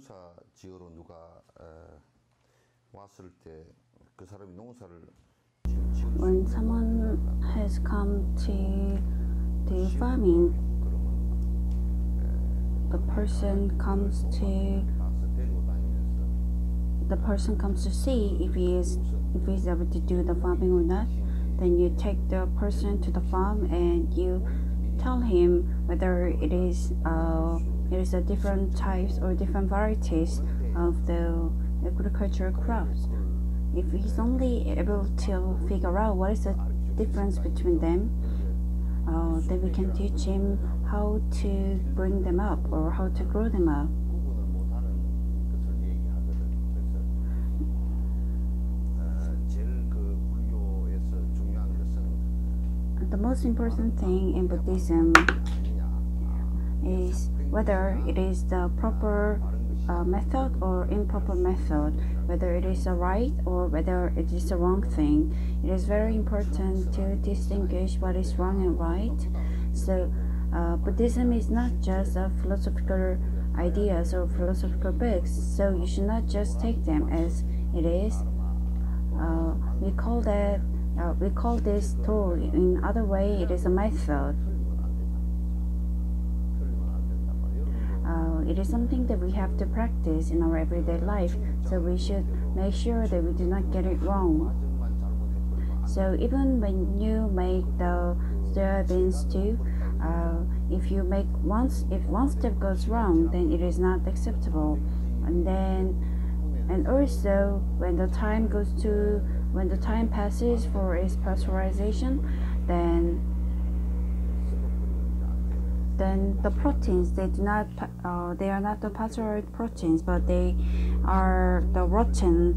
농사 지으러 누가 왔을 때 그 사람이 농사를 When someone has come to do farming, the person comes to see if he's able to do the farming or not. Then you take the person to the farm and you tell him whether it is a different types or different varieties of the agricultural crops. If he's only able to figure out what is the difference between them, then we can teach him how to bring them up or how to grow them up. The most important thing in Buddhism is whether it is the proper method or improper method, whether it is a right or whether it is a wrong thing. It is very important to distinguish what is wrong and right. So Buddhism is not just a philosophical ideas or philosophical books, so you should not just take them as it is. We call this tool in other way it is a method. It is something that we have to practice in our everyday life, so we should make sure that we do not get it wrong. So even when you make the soybean stew, if one step goes wrong, then it is not acceptable. And also when the time passes for its pasteurization, then the proteins, they are not the pasteurized proteins, but they are the rotten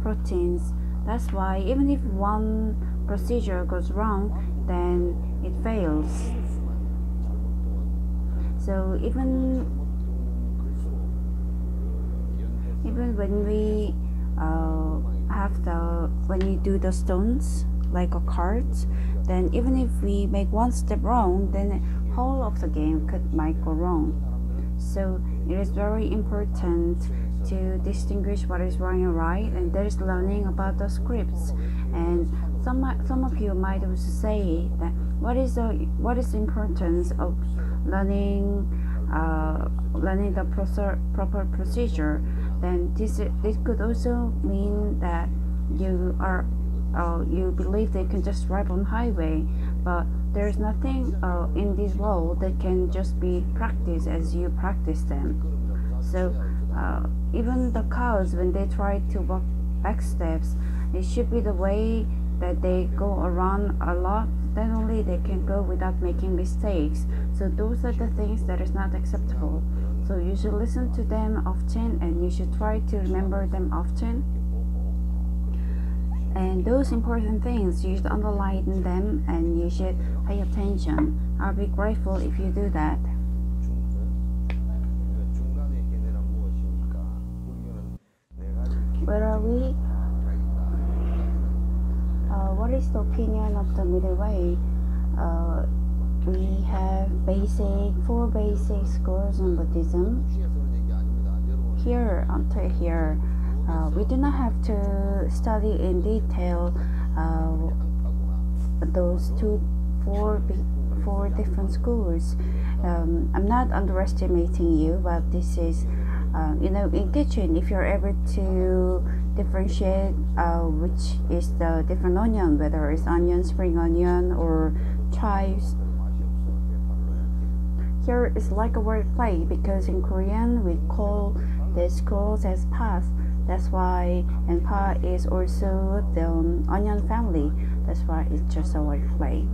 proteins. That's why even if one procedure goes wrong, then it fails. So even when you do the stones like a cart, then even if we make one step wrong, then whole of the game might go wrong. So it is very important to distinguish what is wrong and right, and there is learning about the scripts. And some of you might also say that what is the importance of learning the proper procedure? Then this could also mean that you believe they can just drive on highway, but there is nothing in this world that can just be practiced as you practice them. So even the cows, when they try to walk back steps, it should be the way that they go around a lot, then only they can go without making mistakes. So those are the things that is not acceptable. So you should listen to them often, and you should try to remember them often. And those important things, you should underline them and you should pay attention. I'll be grateful if you do that. Where are we? What is the opinion of the middle way? We have four basic schools in Buddhism. Until here, we do not have to study in detail those four different schools. I'm not underestimating you, but this is, in kitchen, if you're able to differentiate which is the different onion, whether it's onion, spring onion, or chives. Here is like a word play, because in Korean we call the schools as path. That's why, and pa is also the onion family. That's why it's just a word play.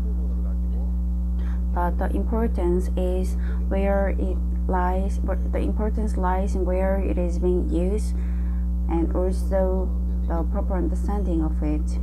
But the importance is where it lies. But the importance lies in where it is being used, and also the proper understanding of it.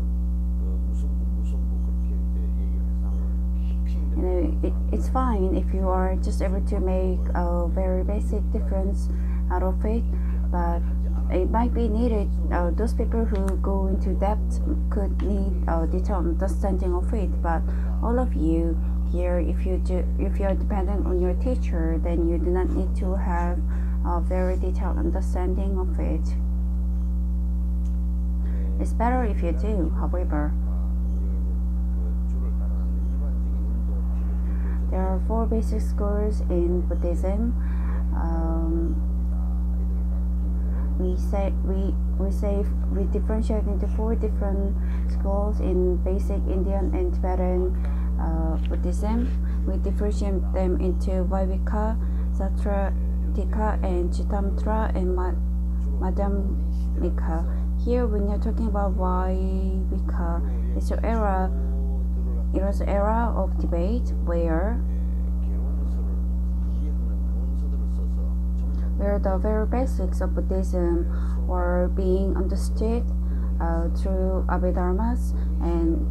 It's fine if you are just able to make a very basic difference out of it, but it might be needed. Those people who go into depth could need a detailed understanding of it, but all of you here, if you are dependent on your teacher, then you do not need to have a very detailed understanding of it. It's better if you do, however. There are 4 basic schools in Buddhism. We differentiate into 4 different schools in basic Indian and Tibetan Buddhism. We differentiate them into Vaivika, Satratika, and Chittamatra, and Madhyamika. Here, when you're talking about Vaivika, it was an era of debate where the very basics of Buddhism were being understood through Abhidharmas, and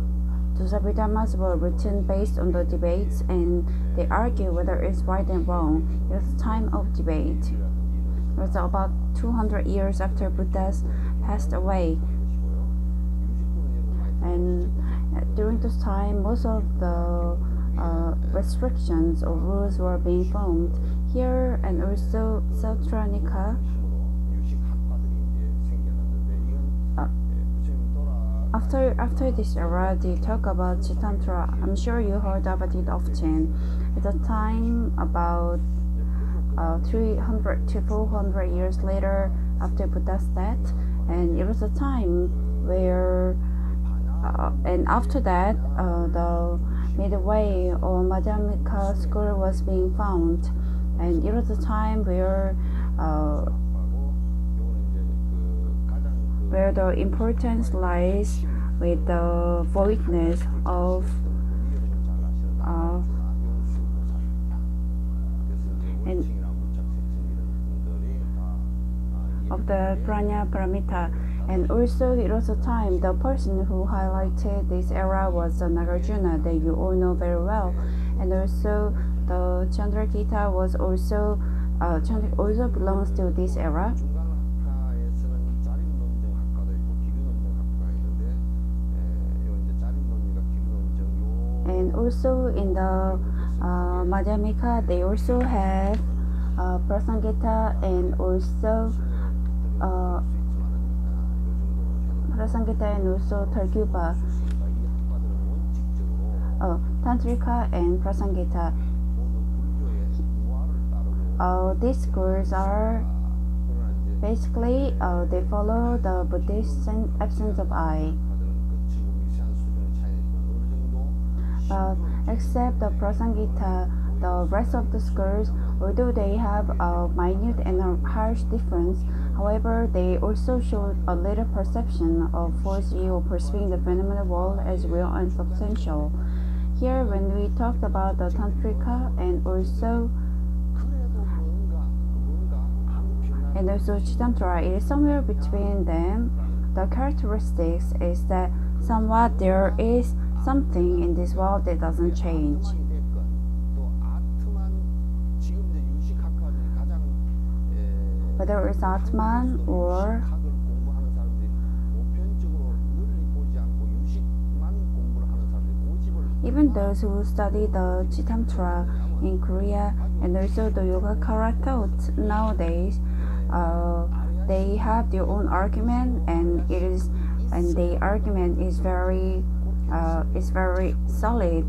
those Abhidharmas were written based on the debates, and they argue whether it's right and wrong. It was a time of debate. It was about 200 years after Buddha passed away, and during this time, most of the restrictions or rules were being formed here, and also Satranika. After this era, they talk about Chittamatra. I'm sure you heard about it often. At the time, about 300 to 400 years later after Buddha's death, and it was a time where and after that, the midway or Madhyamika school was being found, and it was a time where the importance lies with the voidness of the Prajna Paramita. And also, it was a time, the person who highlighted this era was Nagarjuna, that you all know very well. And also, the Chandrakita was also belongs to this era. And also in the Madhyamika, they also have Prasangita and also Targyupa, Tantrika and Prasangita. These schools are basically they follow the Buddhist absence of I. Except the Prasangita, the rest of the schools, although they have a minute and a harsh difference, however, they also show a little perception of 4G or perceiving the phenomenal world as real and substantial. Here, when we talked about the Tantrika and also Chittamatra, it is somewhere between them. The characteristics is that somewhat there is something in this world that doesn't change. Whether it's Atman or even those who study the Chittamatra in Korea and also the Yogacara thought nowadays, they have their own argument, and the argument is very solid.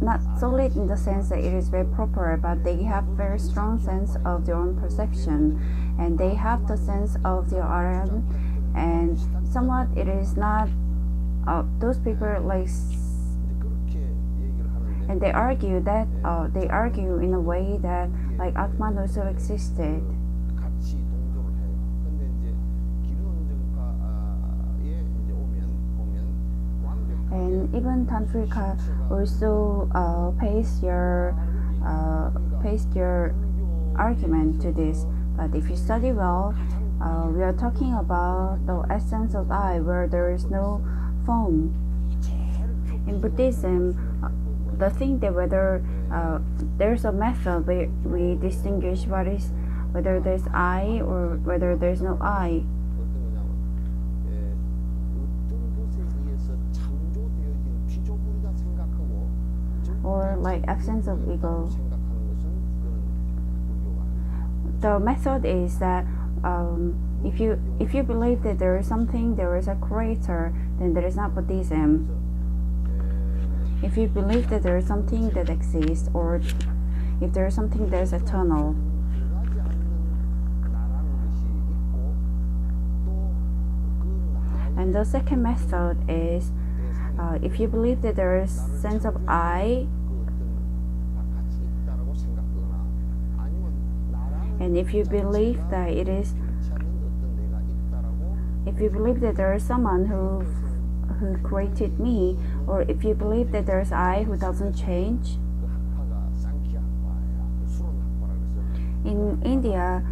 Not solid in the sense that it is very proper, but they have very strong sense of their own perception, and they have the sense of their own, and somewhat it is not those people like, and they argue in a way that like Atman also existed. And even Tantrika also paste your argument to this. But if you study well, we are talking about the essence of I, where there is no form. In Buddhism, the thing that whether there's a method where we distinguish whether there's I or whether there's no I. or like absence of ego. The method is that if you believe that there is something, there is a creator, then there is not Buddhism. If you believe that there is something that exists, or if there is something that is eternal. And the second method is if you believe that there is sense of I, and if you believe that there is someone who created me, or if you believe that there is I who doesn't change. In India,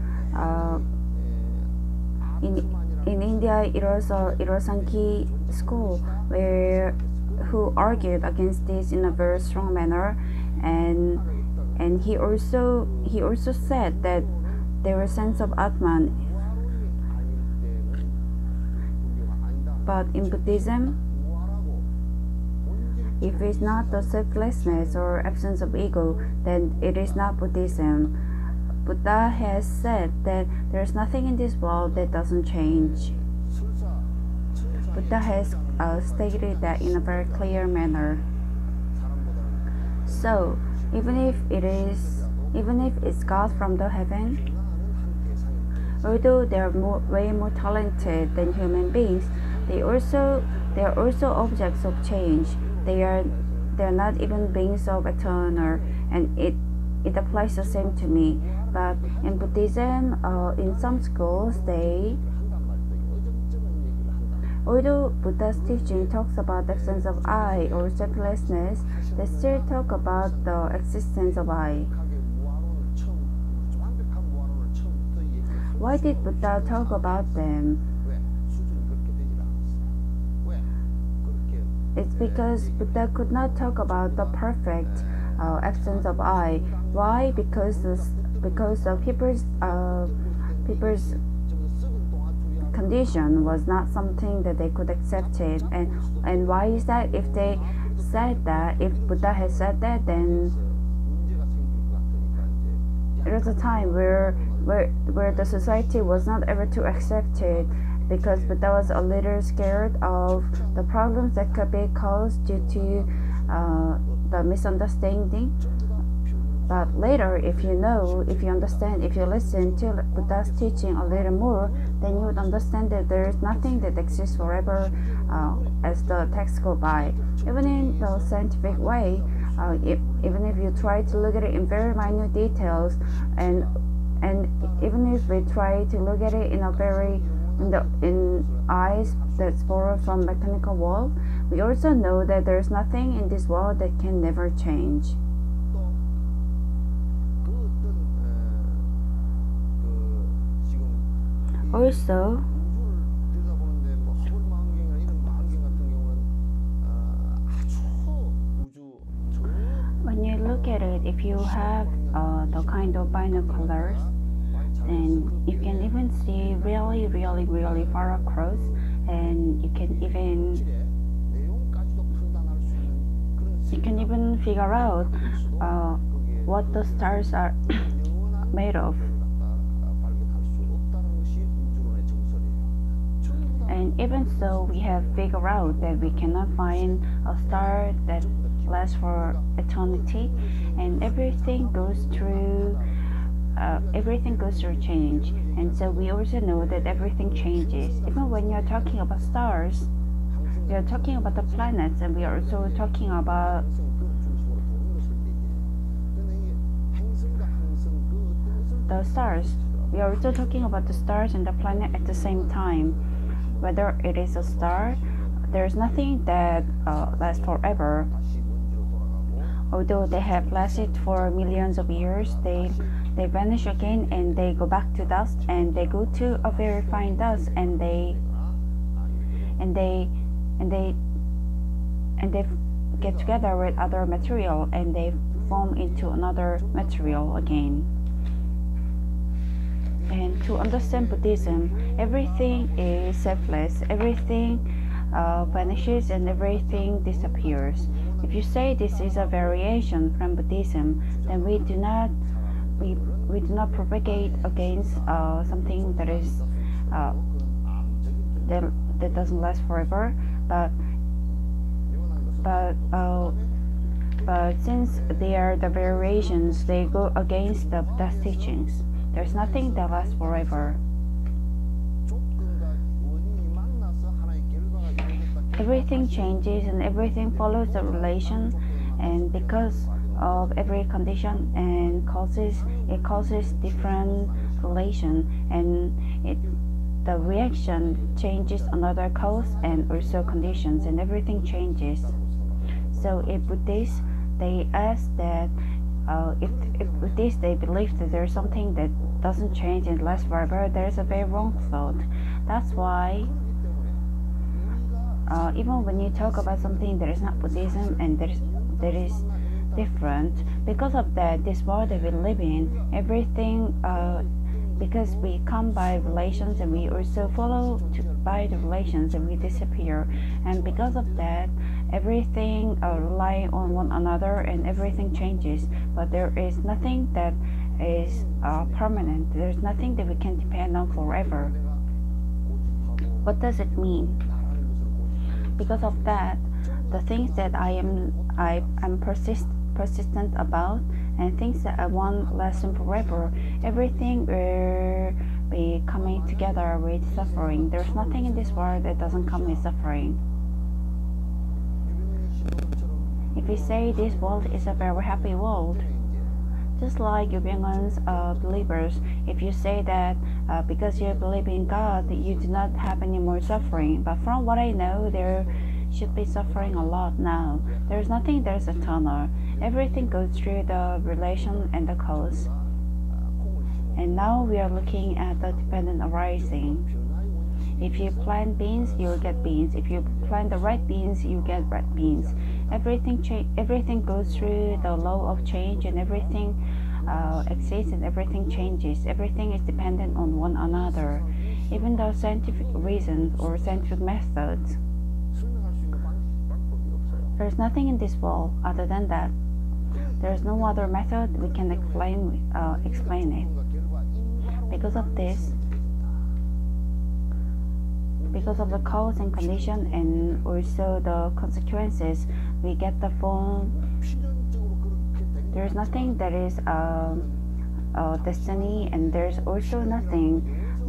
it was a Sankhya school who argued against this in a very strong manner, and he also said that there is sense of Atman. But in Buddhism, if it's not the selflessness or absence of ego, then it is not Buddhism. Buddha has said that there's nothing in this world that doesn't change. Buddha has stated that in a very clear manner. So even if it's God from the heaven, although they are way more talented than human beings, they are also objects of change. They are not even beings of eternal, and it applies the same to me. But in Buddhism, in some schools, although Buddha's teaching talks about the absence of I or selflessness, they still talk about the existence of I. Why did Buddha talk about them? It's because Buddha could not talk about the perfect absence of I. Why? Because of people's condition was not something that they could accept it. And why is that? If Buddha had said that, then it was a time where the society was not able to accept it, because Buddha was a little scared of the problems that could be caused due to the misunderstanding. But later, if you understand, if you listen to Buddha's teaching a little more, then you would understand that there is nothing that exists forever as the text go by. Even in the scientific way, even if you try to look at it in very minute details, and even if we try to look at it in eyes that's borrowed from mechanical world, we also know that there's nothing in this world that can never change. Also, when you look at it, if you have the kind of binoculars, then you can even see really, really, really far across, and you can even figure out what the stars are made of. And even so, we have figured out that we cannot find a star that lasts for eternity, and everything goes through change. And so we also know that everything changes. Even when you're talking about stars, we are talking about the planets, and we are also talking about the stars. We are also talking about the stars and the planet at the same time. Whether it is a star, there's nothing that lasts forever. Although they have lasted for millions of years, they vanish again, and they go back to dust, and they go to a very fine dust, and they get together with other material, and they form into another material again. And to understand Buddhism, everything is selfless, everything vanishes, and everything disappears. If you say this is a variation from Buddhism, then we do not propagate against something that is that doesn't last forever, but since they are the variations, they go against the Buddha's teachings. There's nothing that lasts forever. Everything changes and everything follows the relation, and because of every condition and it causes different relation, and the reaction changes another cause and also conditions, and everything changes. So if Buddhists, they ask that if Buddhists, they believe that there's something that doesn't change and lasts forever, there's a very wrong thought. That's why even when you talk about something that is not Buddhism and that is different, because of that, this world that we live in, everything, because we come by relations and we also follow by the relations and we disappear, and because of that, everything rely on one another and everything changes, but there is nothing that is permanent. There's nothing that we can depend on forever. What does it mean? Because of that, the things that I'm persistent about, and things that I want lesson forever, everything will be coming together with suffering. There's nothing in this world that doesn't come with suffering. If we say this world is a very happy world, just like Yubyungwan's believers, if you say that because you believe in God, you do not have any more suffering. But from what I know, there should be suffering a lot now. There's nothing that's eternal. Everything goes through the relation and the cause. And now we are looking at the dependent arising. If you plant beans, you'll get beans. If you plant the red beans, you get red beans. Everything goes through the law of change, and everything exists and everything changes. Everything is dependent on one another. Even the scientific reasons or scientific methods, there's nothing in this world other than that. There's no other method we can explain it. Because of this, because of the cause and condition and also the consequences, we get the form. There's nothing that is destiny, and there's also nothing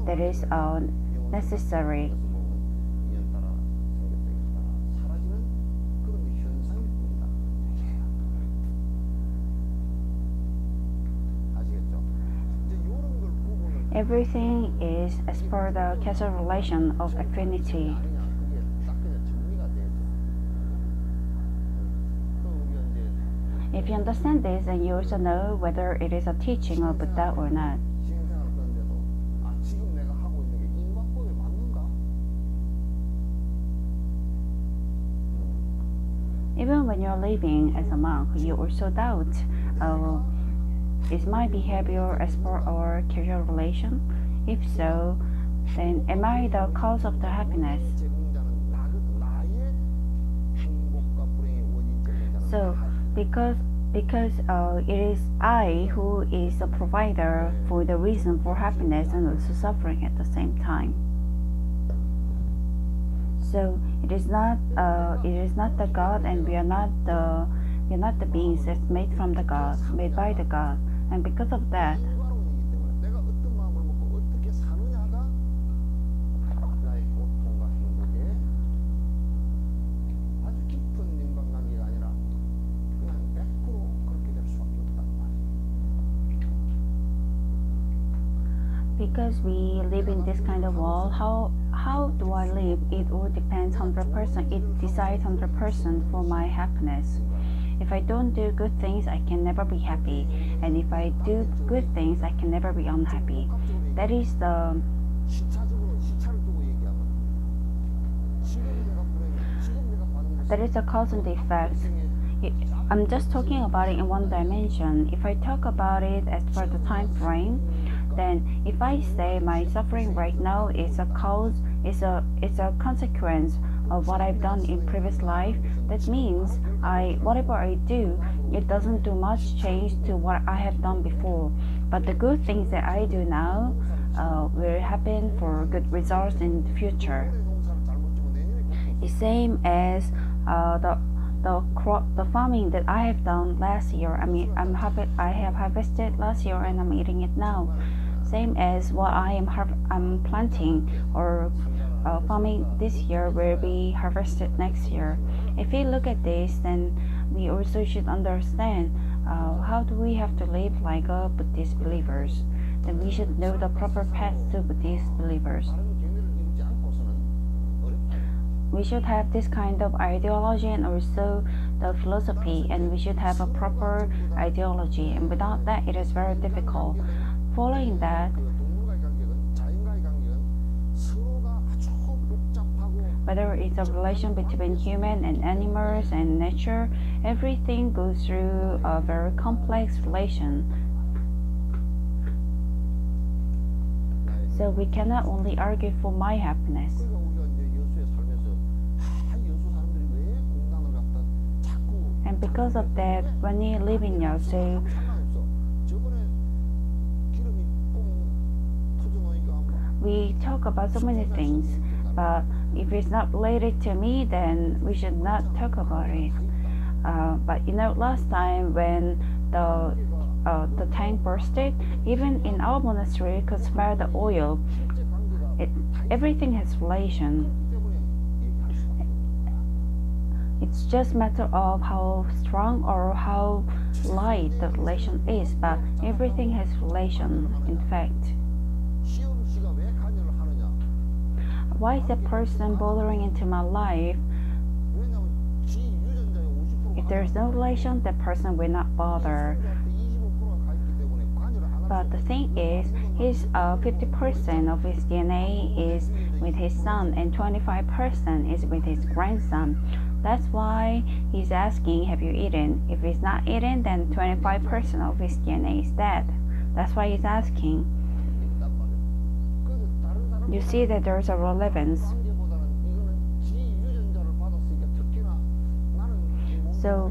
that is necessary. Everything is as per the causal relation of affinity. If you understand this, then you also know whether it is a teaching of Buddha or not. Even when you're living as a monk, you also doubt, is my behavior as per our causal relation? If so, then am I the cause of the happiness? So, because it is I who is the provider for the reason for happiness and also suffering at the same time. So it is not the God, and we are not the beings that's made from the God, made by the God, and because of that, because we live in this kind of world, how do I live? It all depends 100%. It decides 100% for my happiness. If I don't do good things, I can never be happy, and if I do good things, I can never be unhappy. That is the cause and the effect. I'm just talking about it in one dimension. If I talk about it as for the time frame, then if I say my suffering right now is a cause, it's a consequence of what I've done in previous life, that means whatever I do, it doesn't do much change to what I have done before. But the good things that I do now will happen for good results in the future. The same as the farming that I have done last year. I have harvested last year and I'm eating it now. Same as what I'm planting or farming this year will be harvested next year. If we look at this, then we also should understand how do we have to live like Buddhist believers. Then we should know the proper path to Buddhist believers. We should have this kind of ideology and also the philosophy, and we should have a proper ideology, and without that it is very difficult. Following that, whether it's a relation between human and animals and nature, everything goes through a very complex relation. So we cannot only argue for my happiness. And because of that, when we live in Yeosu, we talk about so many things, but if it's not related to me, then we should not talk about it. But last time when the tank bursted, even in our monastery, you could smell the oil. Everything has relation. It's just a matter of how strong or how light the relation is, but everything has relation, in fact. Why is that person bothering into my life? If there's no relation, that person will not bother. But the thing is, 50% of his DNA is with his son and 25% is with his grandson. That's why he's asking, have you eaten? If he's not eaten, then 25% of his DNA is dead. That's why he's asking. You see that there's a relevance. So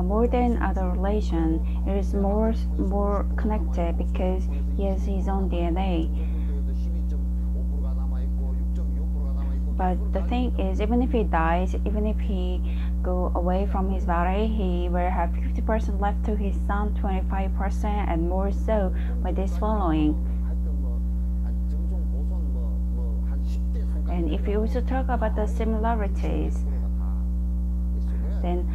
more than other relation, it is more connected because he has his own DNA. But the thing is, even if he dies, even if he go away from his body, he will have 50% left to his son, 25% and more so by this following. And if you also talk about the similarities, then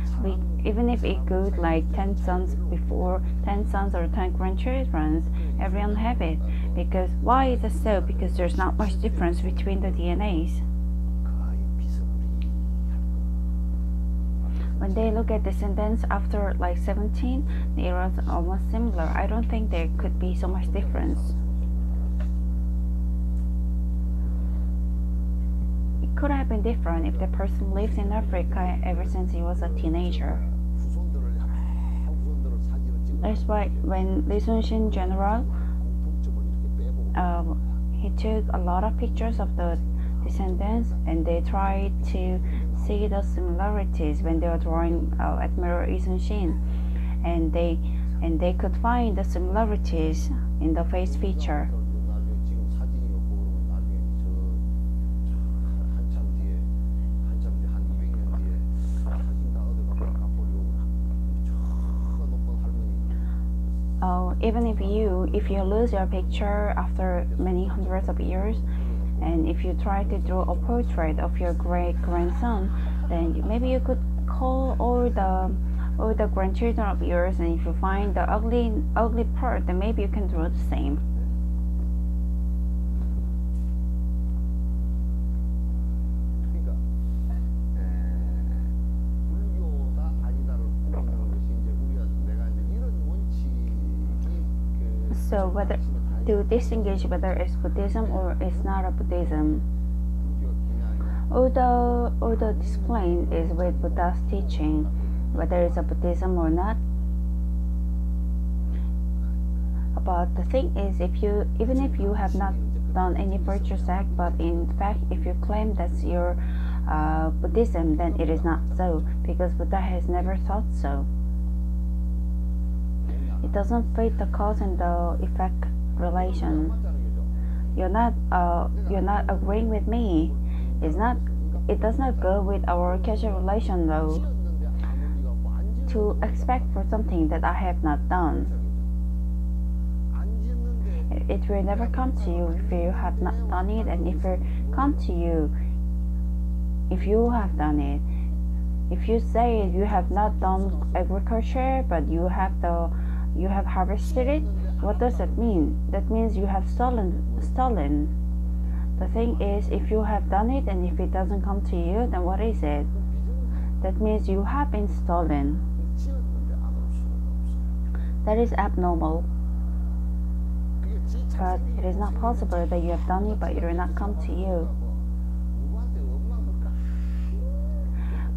even if it goes like 10 sons before, 10 sons or 10 grandchildren, everyone have it. Because why is it so? Because there's not much difference between the DNAs. When they look at descendants after like 17, it was almost similar. I don't think there could be so much difference. It could have been different if the person lives in Africa ever since he was a teenager. That's why when Lee Sun-shin general, he took a lot of pictures of the descendants, and they tried to see the similarities when they were drawing Admiral Lee Sun-shin, and they could find the similarities in the face feature. Even if you lose your picture after many hundreds of years, and if you try to draw a portrait of your great grandson, then maybe you could call all the grandchildren of yours, and if you find the ugly part, then maybe you can draw the same. So whether to distinguish whether it's Buddhism or it's not a Buddhism, all the discipline is with Buddha's teaching, whether it's a Buddhism or not. But the thing is, even if you have not done any virtuous act, but in fact if you claim that's your Buddhism, then it is not so, because Buddha has never thought so. It doesn't fit the cause and the effect relation. You're not agreeing with me. It does not go with our causal relation though. To expect for something that I have not done. It will never come to you if you have not done it, and if it come to you if you have done it. If you say you have not done agriculture but you have harvested it, what does that mean? That means you have stolen. The thing is, if you have done it and if it doesn't come to you, then what is it? That means you have been stolen. That is abnormal. But it is not possible that you have done it but it will not come to you.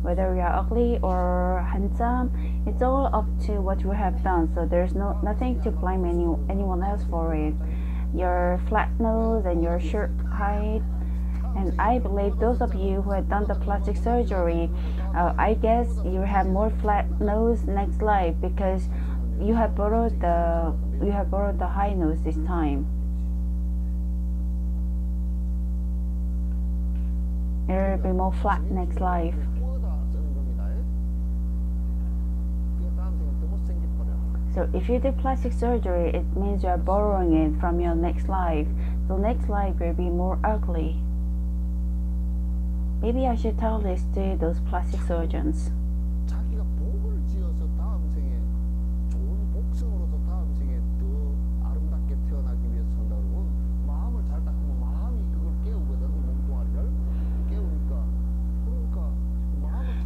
Whether you are ugly or handsome, it's all up to what you have done. So there's nothing to blame anyone else for it. Your flat nose and your short height. And I believe those of you who have done the plastic surgery, I guess you have more flat nose next life because you have borrowed the high nose this time. It will be more flat next life. So if you do plastic surgery, it means you are borrowing it from your next life. So next life will be more ugly. Maybe I should tell this to those plastic surgeons.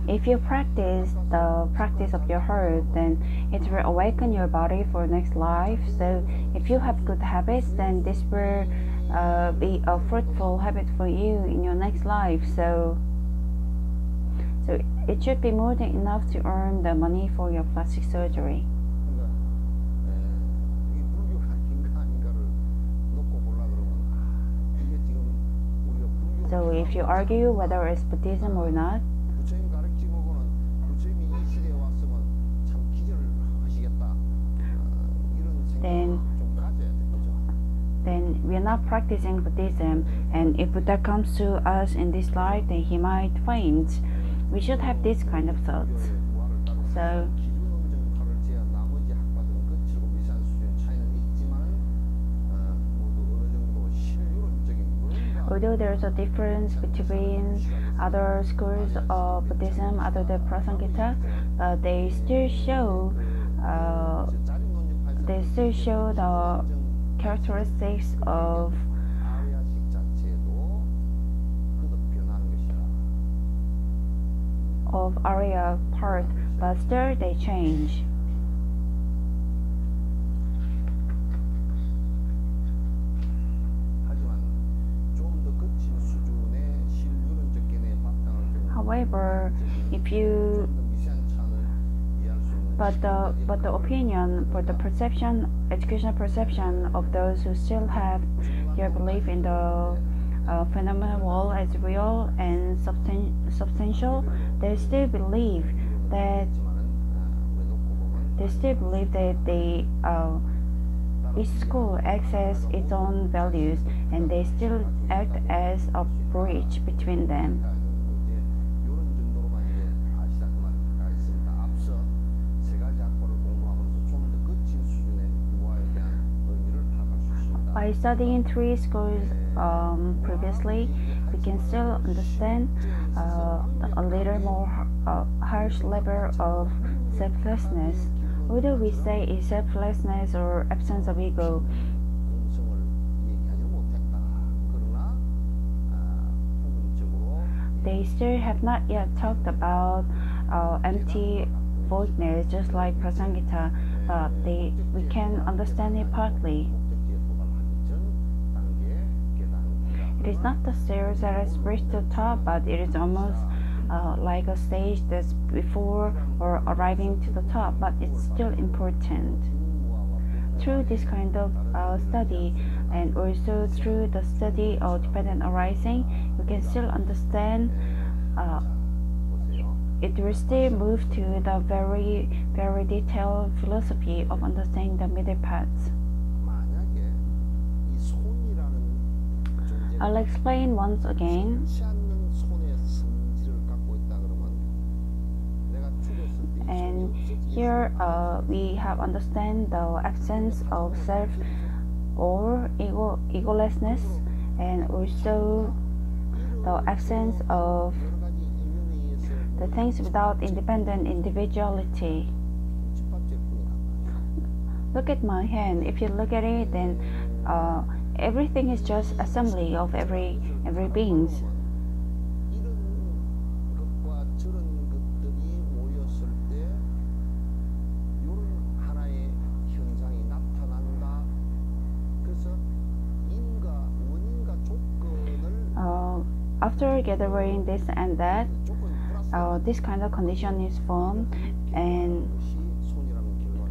If you practice the practice of your heart, then it will awaken your body for next life. So if you have good habits, then this will be a fruitful habit for you in your next life. So it should be more than enough to earn the money for your plastic surgery. So if you argue whether it's Buddhism or not, then we are not practicing Buddhism, and if Buddha comes to us in this life, then he might faint. We should have this kind of thoughts. So although there is a difference between other schools of Buddhism other than Prasangita, they still show the characteristics of Arya part, but still they change. However, but the opinion, but the perception, educational perception of those who still have their belief in the phenomenal world as real and substantial, they still believe that each school acts as its own values, and they still act as a bridge between them. By studying 3 schools previously, we can still understand a little more harsh level of selflessness. Although we say it's selflessness or absence of ego, they still have not yet talked about empty voidness, just like Prasangita, but we can understand it partly. It is not the stairs that is reached to the top, but it is almost like a stage that's before or arriving to the top, but it's still important. Through this kind of study, and also through the study of dependent arising, we can still understand it will still move to the very, very detailed philosophy of understanding the middle paths. I'll explain once again. And here we have understand the absence of self or egolessness, and also the absence of the things without independent individuality. Look at my hand. If you look at it, then everything is just assembly of every beings. After gathering this and that, this kind of condition is formed, and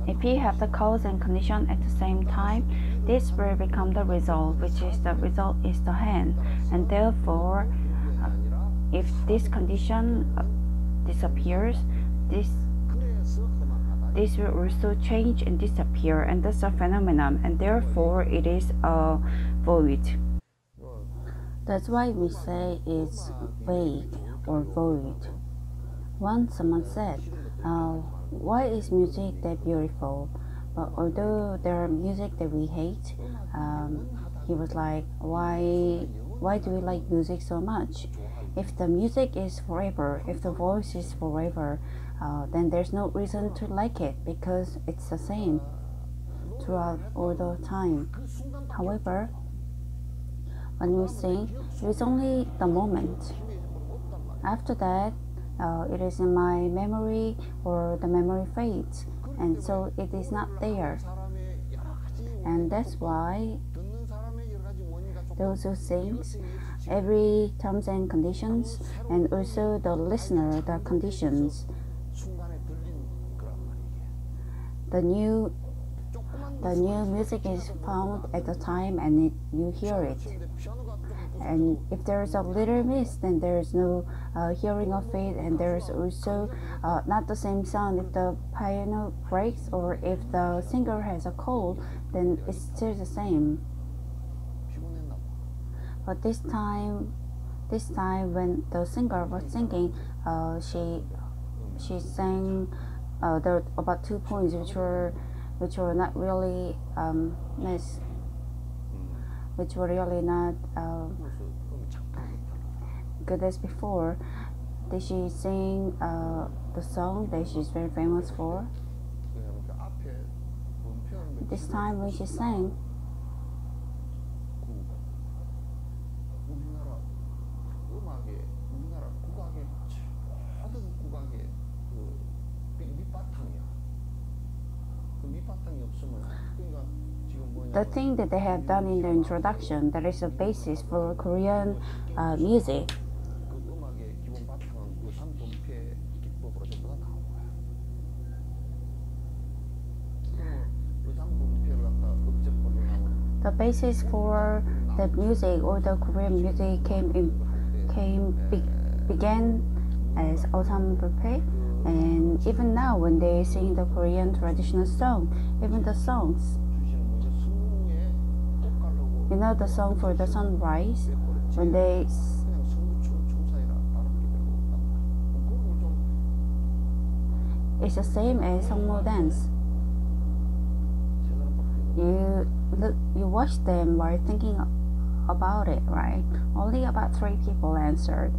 if we have the cause and condition at the same time, this will become the result, which is the result is the hand. And therefore, if this condition disappears, this will also change and disappear, and that's a phenomenon, and therefore it is a void. That's why we say it's vague or void. Once someone said, why is music that beautiful? But although there are music that we hate, he was like, why do we like music so much? If the music is forever, if the voice is forever, then there's no reason to like it, because it's the same throughout all the time. However, when we sing, it is only the moment. After that, it is in my memory, or the memory fades, and so it is not there. And that's why those who sings, every terms and conditions, and also the listener, the conditions, the new music is found at the time, and you hear it. And if there is a little miss, then there is no hearing of it, and there is also not the same sound. If the piano breaks, or if the singer has a cold, then it's still the same. But this time when the singer was singing, she sang there were about 2 points which were not really which were really not good as before. Did she sing the song that she's very famous for? This time when she sang, the thing that they have done in the introduction, that is the basis for Korean music. The basis for the music, or the Korean music, began as ensemble, and even now when they sing the Korean traditional song, even the songs, you know, the song for the sunrise, when they it's the same as Songmo dance. You watch them while thinking about it, right? Only about 3 people answered.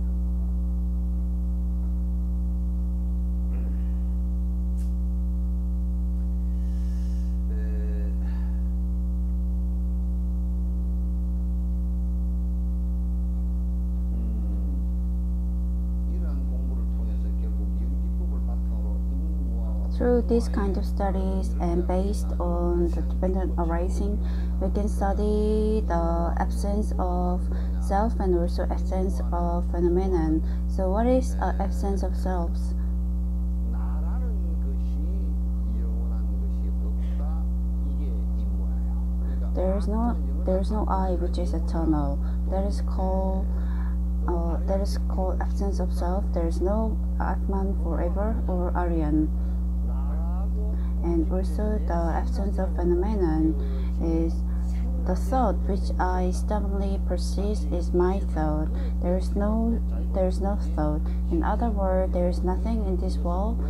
Through these kind of studies, and based on the dependent arising, we can study the absence of self and also absence of phenomenon. So what is absence of selves? There is no I, which is eternal. That is called that is called absence of self. There is no Atman forever or Aryan. And also the absence of phenomenon is the thought which I stubbornly persist is my thought. There is no thought. In other words, there is nothing in this world.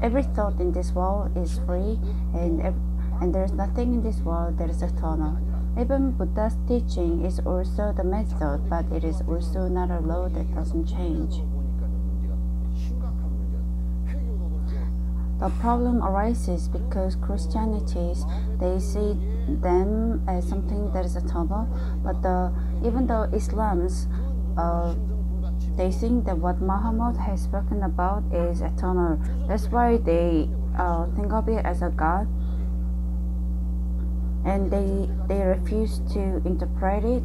Every thought in this world is free, and there is nothing in this world that is eternal. Even Buddha's teaching is also the method, but it is also not a law that doesn't change. The problem arises because Christianities, they see them as something that is eternal, but even though Islam's, they think that what Muhammad has spoken about is eternal. That's why they think of it as a God, and they refuse to interpret it,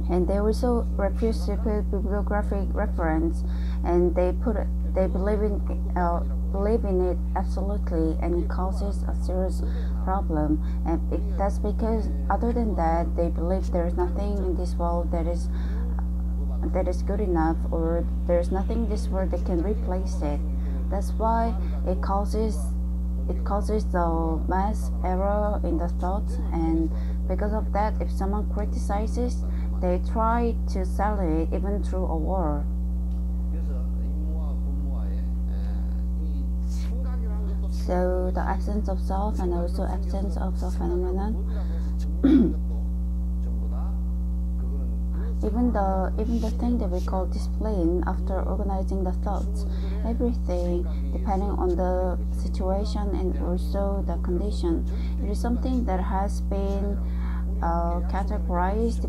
and they also refuse to put bibliographic reference, and they believe in it absolutely, and it causes a serious problem. And that's because other than that, they believe there is nothing in this world that is good enough, or there's nothing in this world that can replace it. That's why it causes the mass error in the thoughts, and because of that, if someone criticizes, they try to sell it even through a war. So the absence of self and also absence of the phenomenon. Even the thing that we call discipline, after organizing the thoughts, everything depending on the situation and also the condition, it is something that has been categorized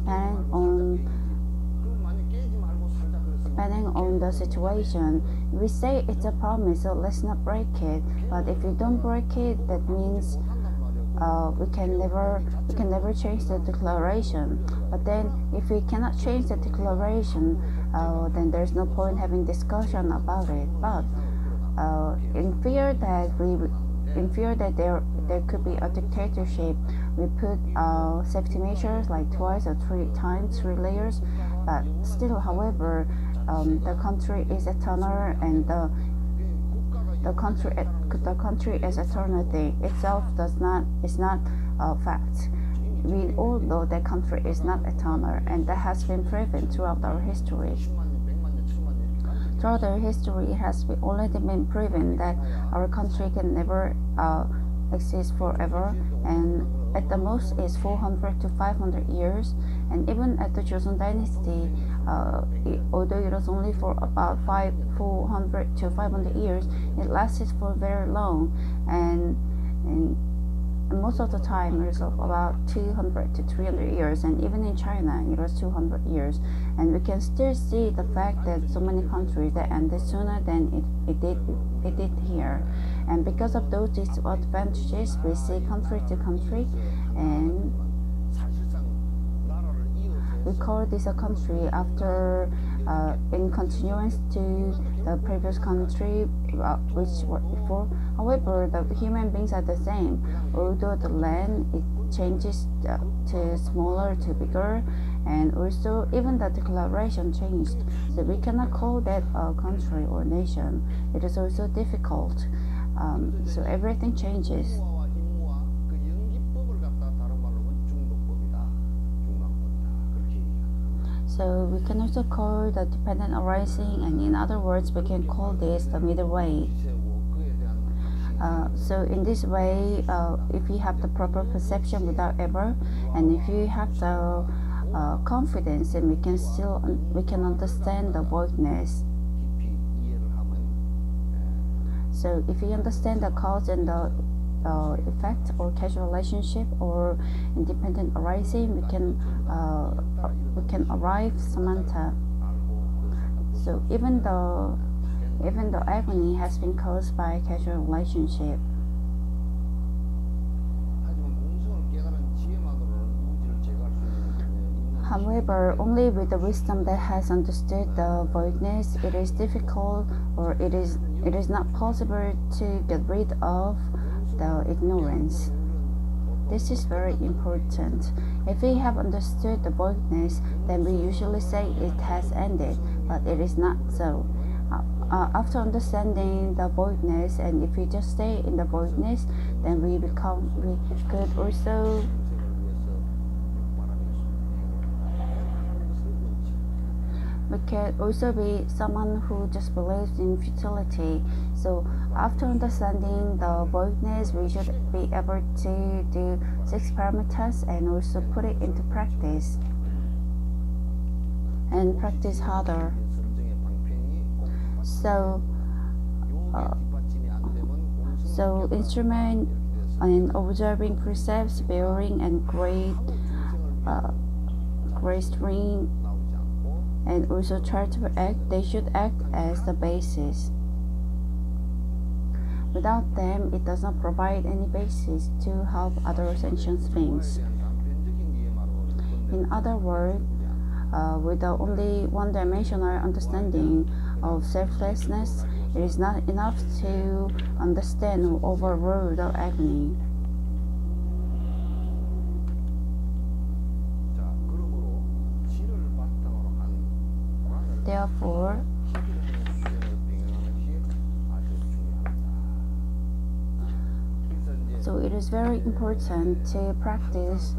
depending on the situation. We say it's a promise, so let's not break it. But if you don't break it, that means we can never change the declaration. But then if we cannot change the declaration, then there's no point having discussion about it. But in fear that there could be a dictatorship, we put safety measures like twice or three layers. But still, however, the country is eternal, and the country as eternity itself is not a fact. We all know that country is not eternal, and that has been proven throughout our history. Throughout our history, it has already been proven that our country can never exist forever, and at the most is 400 to 500 years. And even at the Joseon dynasty, although it was only for about 400 to 500 years, it lasted for very long, and most of the time it was about 200 to 300 years, and even in China it was 200 years. And we can still see the fact that so many countries that ended sooner than it did here. And because of those disadvantages, we see country to country, and we call this a country after in continuance to the previous country which was before. However, the human beings are the same. Although the land, it changes to smaller to bigger, and also even the declaration changed. So we cannot call that a country or nation. It is also difficult. So everything changes. So we can also call the dependent arising, and in other words, we can call this the middle way. So in this way, if you have the proper perception without error, and if you have the confidence, then we can understand the voidness. So if you understand the cause and the effect, or causal relationship, or independent arising, we can arrive samantha. So even though agony has been caused by causal relationship, however, only with the wisdom that has understood the voidness, it is difficult, or it is not possible to get rid of the ignorance. This is very important. If we have understood the voidness, then we usually say it has ended, but it is not so. After understanding the voidness, and if we just stay in the voidness, then we could also be someone who just believes in futility. So after understanding the voidness, we should be able to do 6 parameters and also put it into practice and practice harder. So instrument and observing precepts, bearing and great string, and also try to act, they should act as the basis. Without them, it does not provide any basis to help other sentient things. In other words, with the only one-dimensional understanding of selflessness, it is not enough to understand or overrule the agony. Therefore, so it is very important to practice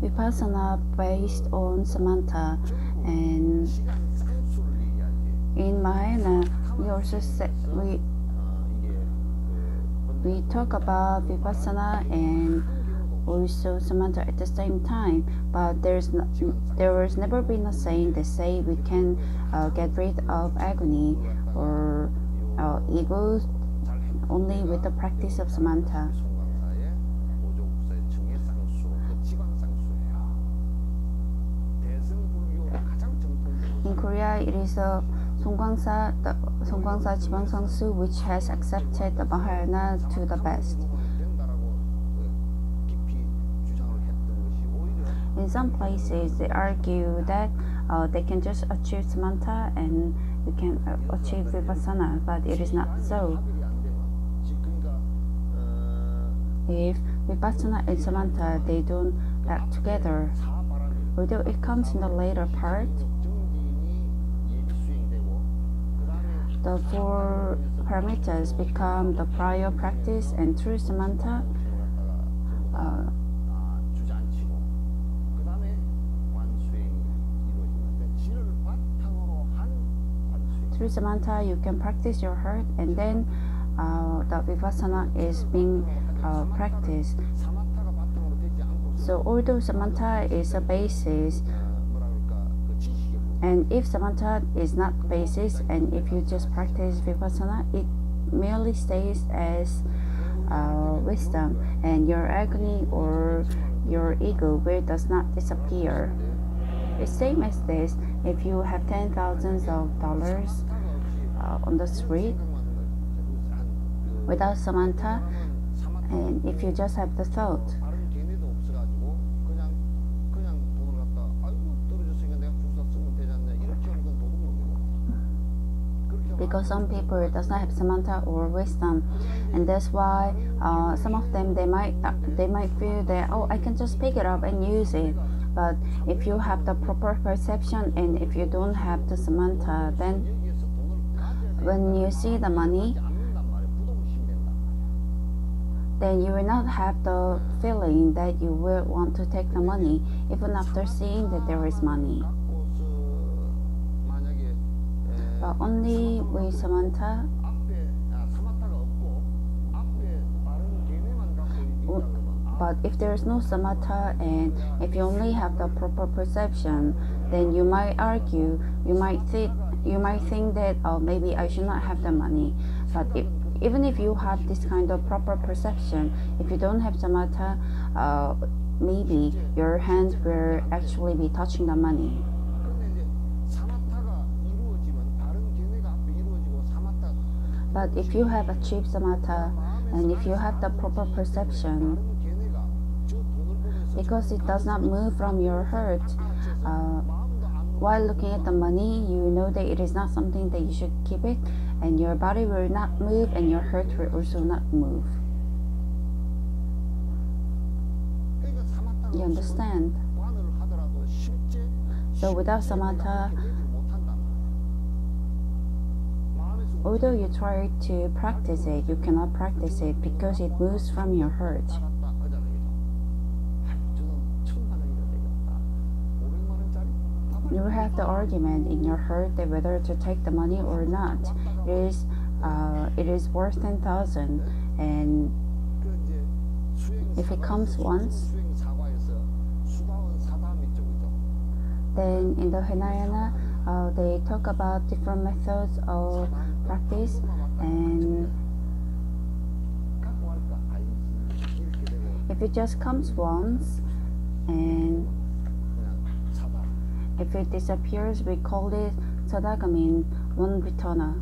Vipassana based on samatha, and in Mahayana we also we talk about Vipassana and also samatha at the same time, but there has never been a saying that say we can get rid of agony or ego only with the practice of samatha. In Korea, it is the Songgwangsa Jibangsangsu which has accepted the Mahayana to the best. In some places, they argue that they can just achieve samatha and we can achieve vipassana, but it is not so. If vipassana and samatha, they don't act together, although it comes in the later part. The 4 parameters become the prior practice, and through samatha, you can practice your heart, and then the vipassana is being practiced. So although samatha is a basis, and if samatha is not basis, and if you just practice vipassana, it merely stays as wisdom, and your agony or your ego does not disappear. It's same as this. If you have $10,000 on the street without samatha, and if you just have the thought, because some people does not have samatha or wisdom, and that's why some of them they might feel that, oh, I can just pick it up and use it. But if you have the proper perception and if you don't have the samatha, then when you see the money, then you will not have the feeling that you will want to take the money even after seeing that there is money. But only with samatha, but if there is no samatha and if you only have the proper perception, then you might argue, you might think that, oh, maybe I should not have the money. But even if you have this kind of proper perception, if you don't have samatha, maybe your hands will actually be touching the money. But if you have achieved samatha and if you have the proper perception, because it does not move from your heart, while looking at the money, you know that it is not something that you should keep it, and your body will not move, and your heart will also not move. You understand? So without samatha, although you try to practice it, you cannot practice it because it moves from your heart. You have the argument in your heart that whether to take the money or not. It is worth 10,000, and if it comes once, then in the Hinayana, they talk about different methods of practice, and if it just comes once and if it disappears, we call it sadagamin, one returner.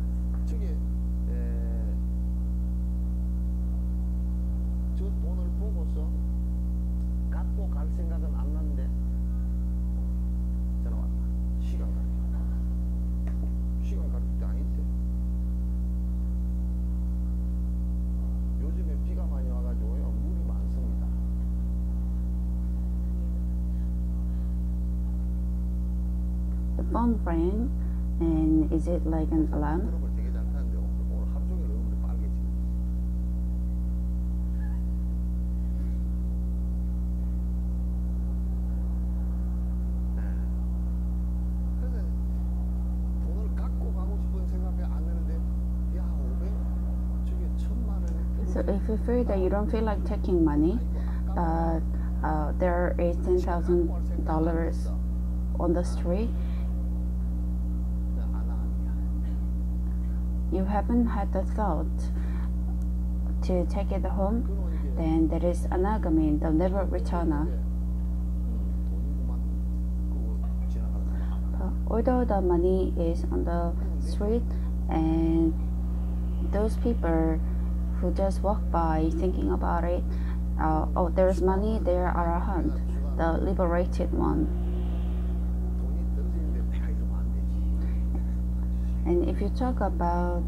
The phone rang, and is it like an alarm? So if you feel that you don't feel like taking money, but there is $10,000 on the street, you haven't had the thought to take it home, then that is anagami, the never returner. Although the money is on the street, and those people who just walk by thinking about it, oh, there's money, there are arahant, the liberated one. And if you talk about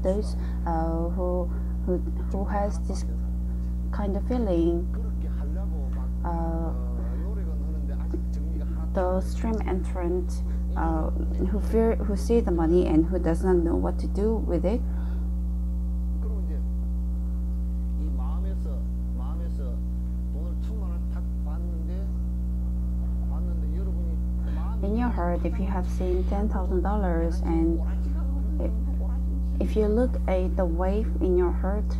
those who has this kind of feeling, the stream entrant, who see the money and who does not know what to do with it, in your heart, if you have seen $10,000 and if you look at the wave in your heart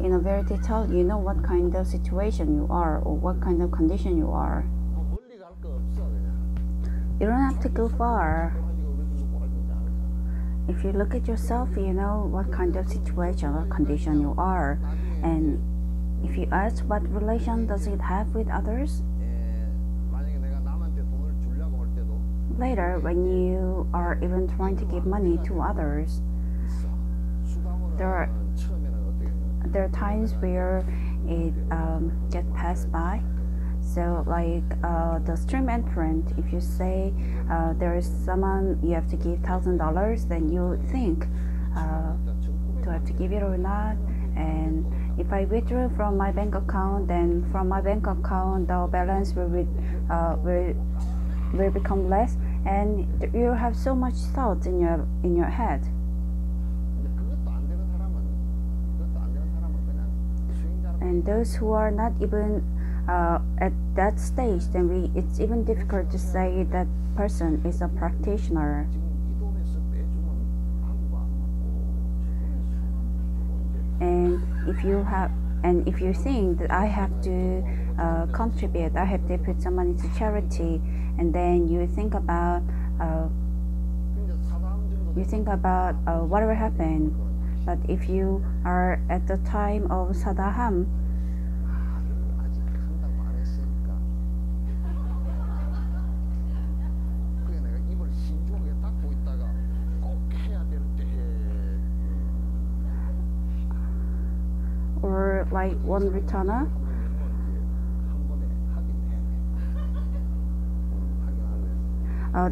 in a very detail, you know what kind of situation you are or what kind of condition you are. You don't have to go far. If you look at yourself, you know what kind of situation or condition you are. And if you ask what relation does it have with others, later when you are even trying to give money to others, there are times where it gets passed by. So like the stream entrant, if you say there is someone you have to give $1,000, then you think, do I have to give it or not? And if I withdraw from my bank account, then from my bank account the balance will become less, and you have so much thoughts in your head. And those who are not even at that stage, then it's even difficult to say that person is a practitioner. And if you think that I have to contribute, I have to put some money to charity, and then you think about what will happen. But if you are at the time of sadaham, like one returner.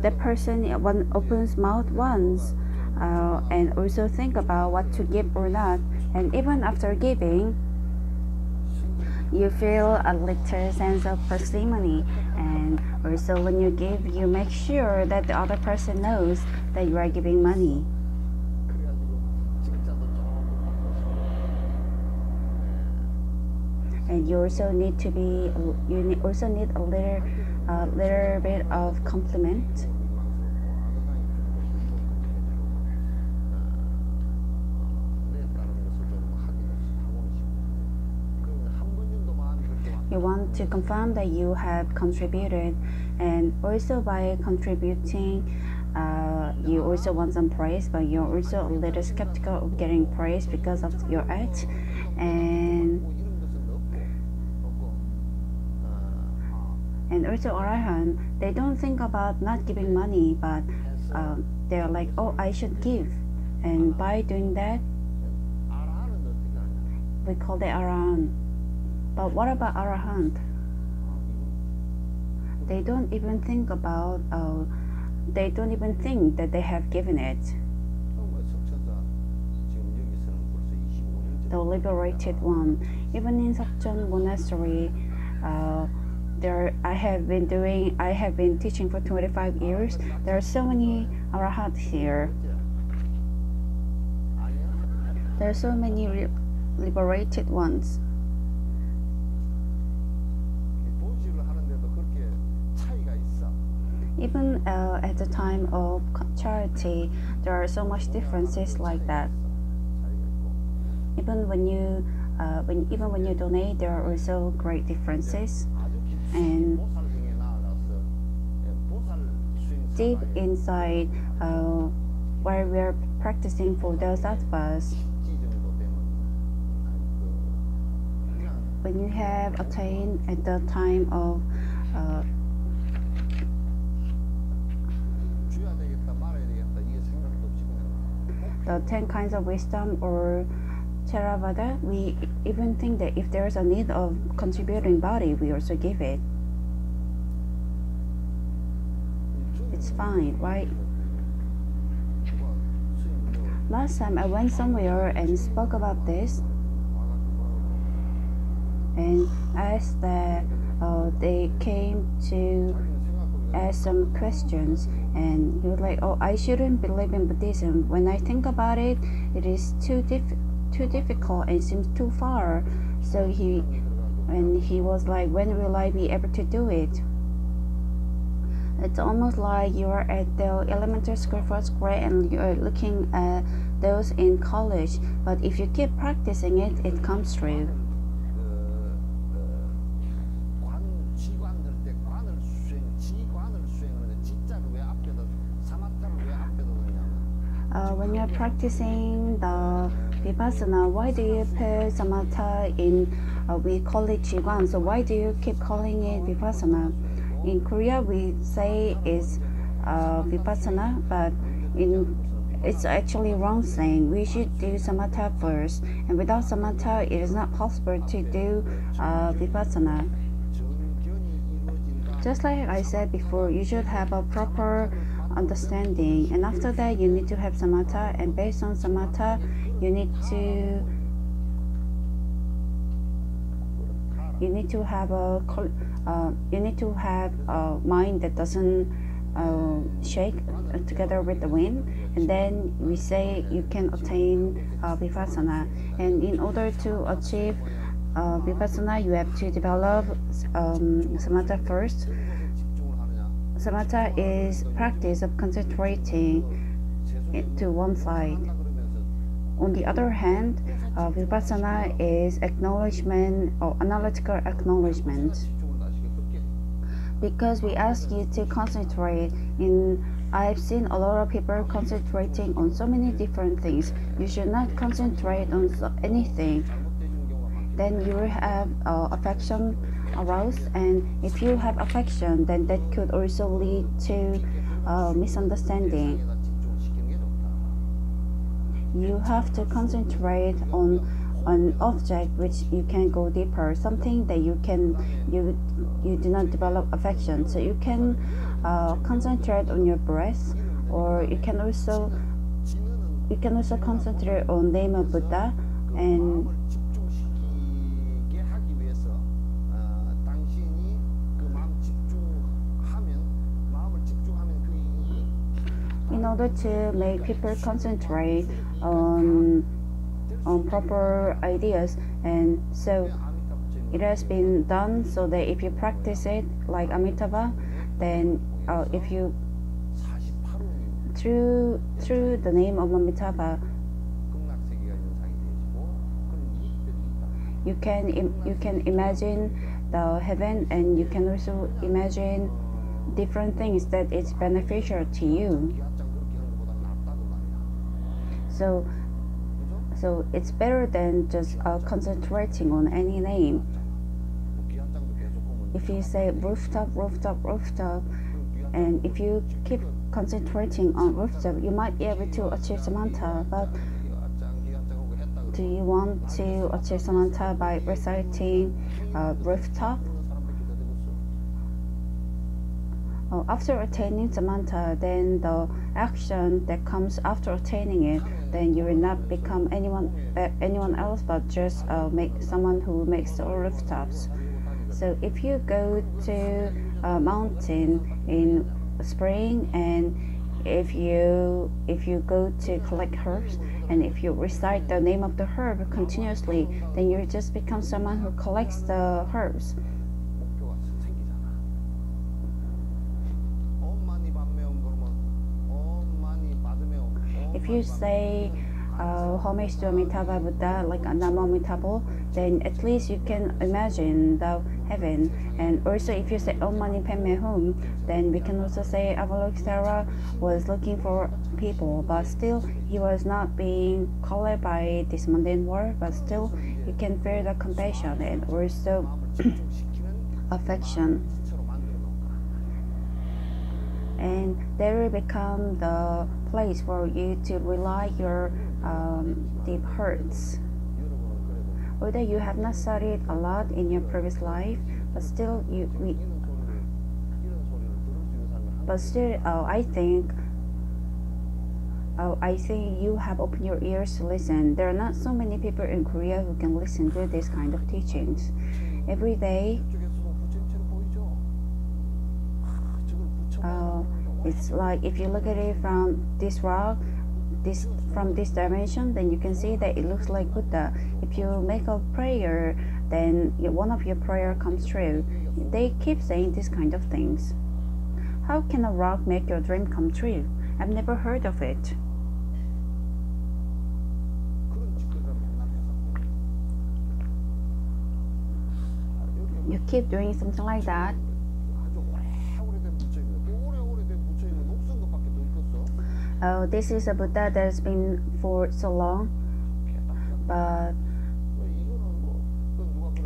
That person opens mouth once and also think about what to give or not, and even after giving, you feel a little sense of parsimony. And also when you give, you make sure that the other person knows that you are giving money. And you also need to be, you also need a little bit of compliment. You want to confirm that you have contributed, and also by contributing, you also want some praise, but you're also a little skeptical of getting praise because of your act. And also Arahant, they don't think about not giving money, but they're like, oh, I should give. And by doing that, we call it Arahant. But what about Arahant? They don't even think about, they don't even think that they have given it. The liberated one. Even in Sakchon Monastery, I have been teaching for 25 years. There are so many Arahats here. There are so many liberated ones. Even at the time of charity, there are so much differences like that. Even when you donate, there are also great differences. And deep inside, where we are practicing for those Bodhisattvas, when you have attained at the time of the 10 kinds of wisdom or Theravada, we even think that if there's a need of contributing body, we also give it. It's fine, right? Last time I went somewhere and spoke about this, and asked that they came to ask some questions, and he was like, oh, I shouldn't believe in Buddhism. When I think about it, it is too difficult and seems too far. So he was like, when will I be able to do it? It's almost like you are at the elementary school first grade and you are looking at those in college, but if you keep practicing it, it comes true. When you're practicing the Vipassana, why do you put samatha in, we call it Jigwan, so why do you keep calling it Vipassana? In Korea, we say it's Vipassana, but it's actually wrong saying. We should do samatha first, and without samatha, it is not possible to do Vipassana. Just like I said before, you should have a proper understanding, and after that you need to have samatha, and based on samatha you need to have a mind that doesn't shake together with the wind, and then we say you can attain vipassana. And in order to achieve vipassana, you have to develop samatha first. Samatha is practice of concentrating to one side. On the other hand, vipassana is acknowledgement or analytical acknowledgement. Because we ask you to concentrate in, I've seen a lot of people concentrating on so many different things. You should not concentrate on anything. Then you will have affection aroused, and if you have affection, then that could also lead to misunderstanding. You have to concentrate on an object which you can go deeper, something that you do not develop affection. So you can concentrate on your breath, or you can also concentrate on name of Buddha. And in order to make people concentrate on proper ideas, and so it has been done so that if you practice it like Amitabha, then if you through the name of Amitabha, you can imagine the heaven, and you can also imagine different things that is beneficial to you. So it's better than just concentrating on any name. If you say rooftop, rooftop, rooftop, and if you keep concentrating on rooftop, you might be able to achieve Samantha. But do you want to achieve Samantha by reciting rooftop? After attaining Samantha, then the action that comes after attaining it, then you will not become anyone else, but just make someone who makes the rooftops. So if you go to a mountain in spring, and if you go to collect herbs, and if you recite the name of the herb continuously, then you just become someone who collects the herbs. If you say homage to Amitabha Buddha, like Namo Amitabha, then at least you can imagine the heaven. And also if you say Om Mani Padme Hum, then we can also say Avalokiteshvara was looking for people, but still he was not being called by this mundane world, but still you can feel the compassion and also affection. And there will become the place for you to rely your deep hurts. Although you have not studied a lot in your previous life, but still I think you have opened your ears to listen. There are not so many people in Korea who can listen to this kind of teachings. Every day, it's like if you look at it from this rock, from this dimension, then you can see that it looks like Buddha. If you make a prayer, then one of your prayer comes true. They keep saying this kind of things. How can a rock make your dream come true? I've never heard of it. You keep doing something like that. Oh, this is a Buddha that has been for so long, but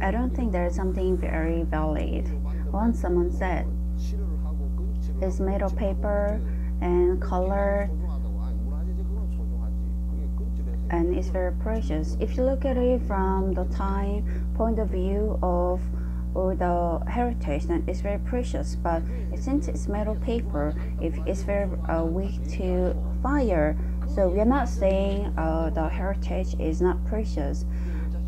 I don't think there's something very valid. Once someone said it's made of paper and color, and it's very precious. If you look at it from the time point of view of or the heritage, then it's very precious. But since it's metal paper, if it's very weak to fire, so we are not saying the heritage is not precious.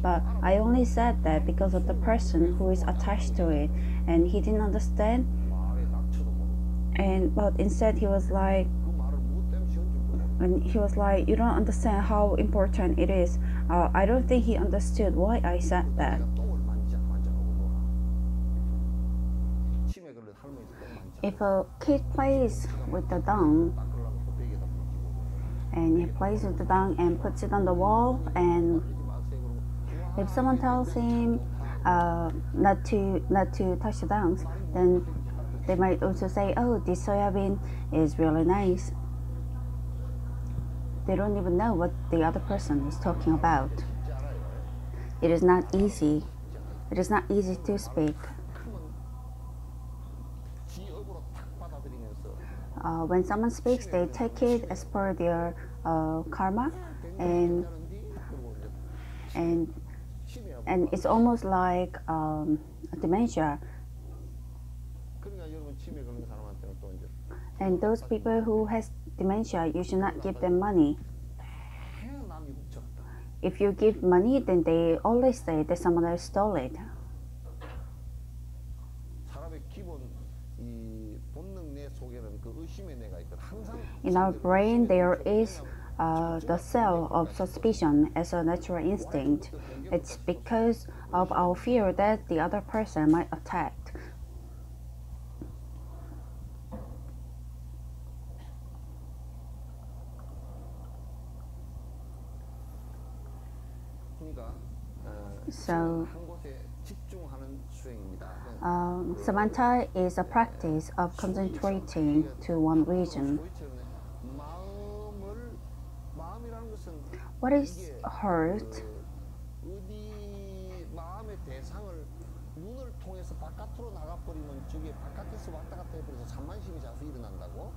But I only said that because of the person who is attached to it, and he didn't understand. But instead he was like, you don't understand how important it is. I don't think he understood why I said that. If a kid plays with the dung, and he plays with the dung and puts it on the wall, and if someone tells him not to touch the dungs, then they might also say, oh, this soybean is really nice. They don't even know what the other person is talking about. It is not easy. It is not easy to speak. When someone speaks, they take it as per their karma, and and it's almost like dementia. 그러니까 여러분 치매 걸린 사람한테는 또 이제 And those people who has dementia, you should not give them money. 그냥 남이 훔쳐갔다. If you give money, then they always say that someone else stole it. 사람의 기본 이 본능 내 속에는 그 의심의 뇌가 있거든. 항상 In our brain, there is the cell of suspicion as a natural instinct. It's because of our fear that the other person might attack. 그러니까 So, 한 곳에 집중하는 수행입니다. Samatha is a practice of concentrating to one region. 마음을 마음이라는 것은 What is heart? 어디 마음의 대상을 눈을 통해서 바깥으로 나가버리면 저게 바깥에서 왔다 갔다 해버려서 산만심이 자주 일어난다고.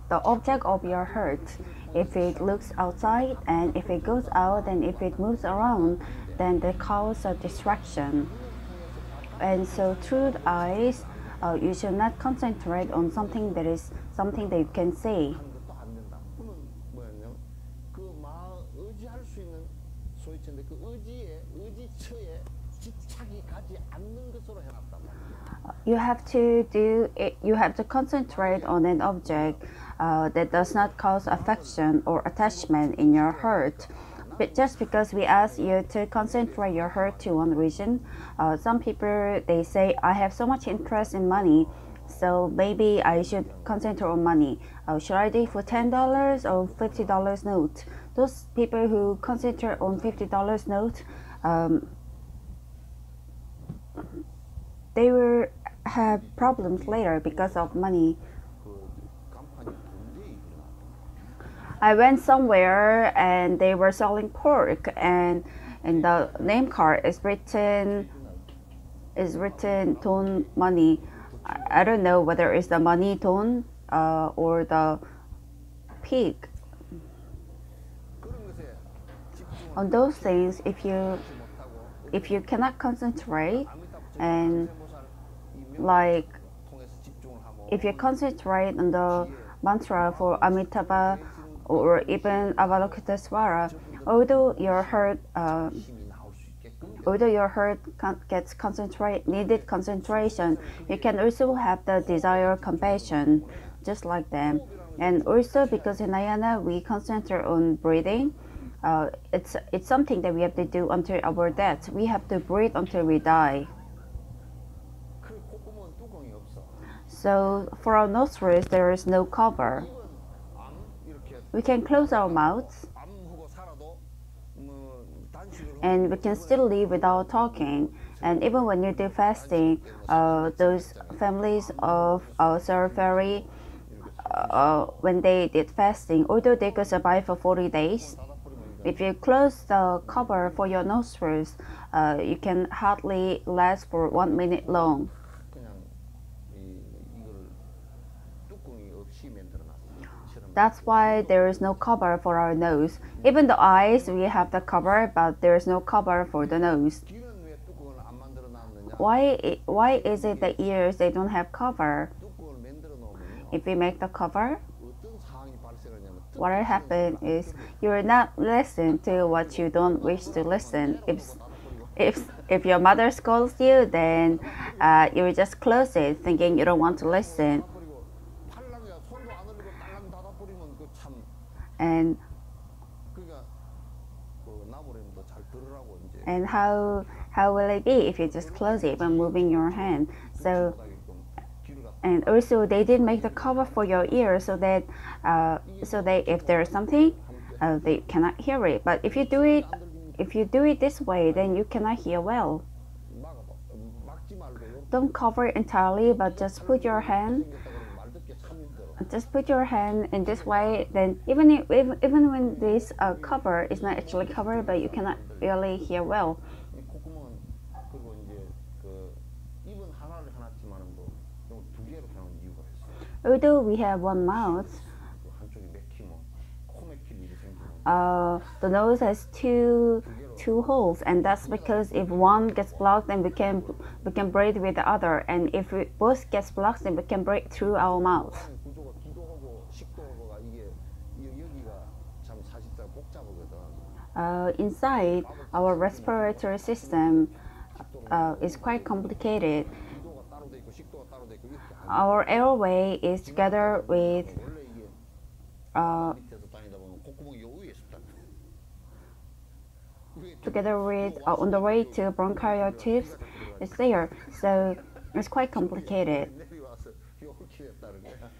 The object of your heart, if it looks outside and if it goes out and if it moves around, then they cause a distraction. And so through the eyes, you should not concentrate on something that you can see. 하는 것도 안 된다. 그러면 뭐냐면 그 마음 의지할 수 있는 소위체인데 그 의지처에 집착이 가지 않는 것으로 해놨단 말이에요. You have to do it, you have to concentrate on an object that does not cause affection or attachment in your heart. But just because we ask you to concentrate your heart to one region, some people they say I have so much interest in money, so maybe I should concentrate on money. Should I do it for $10 or $50 note? Those people who concentrate on $50 note, they will have problems later because of money. I went somewhere and they were selling pork, and the name card is written 돈 money. I don't know whether it's the money 돈 or the pig. On those things, if you cannot concentrate, and like if you concentrate on the mantra for Amitabha or even Avalokitesvara, although your heart gets needed concentration, you can also have the desire compassion, just like them. And also because in Hinayana we concentrate on breathing, it's something that we have to do until our death. We have to breathe until we die. So for our nostrils there is no cover. We can close our mouths and we can still live without talking. And even when you do fasting, those families of our Sarafari, when they did fasting, although they could survive for 40 days, if you close the cover for your nostrils, you can hardly last for 1 minute long. That's why there is no cover for our nose. Even the eyes, we have the cover, but there is no cover for the nose. Why is it the ears, they don't have cover? If we make the cover, what will happen is you will not listen to what you don't wish to listen. If your mother scolds you, then you will just close it, thinking you don't want to listen. And how will it be if you just close it by moving your hand? So, and also they did make the cover for your ears so that if there is something, they cannot hear it. But if you do it this way, then you cannot hear well. Don't cover it entirely, but just put your hand in this way. Then even when this cover is not actually covered, but you cannot really hear well. Although we have one mouth, the nose has two two holes, and that's because if one gets blocked, then we can breathe with the other, and if it both gets blocked, then we can breathe through our mouth. 구조가 기도하고 식도하고가 이게 여기가 참 사실상 복잡하거든. Inside our respiratory system is quite complicated. 기도가 따로 돼 있고 식도가 따로 돼 있고 이렇게 Our airway is together with 원래 이게 밑에서 다니다 보면 콧구멍이 요 위에 있다. on the way to bronchial tubes is there, so it's quite complicated. 내려와서 이렇게 됐다는 거야.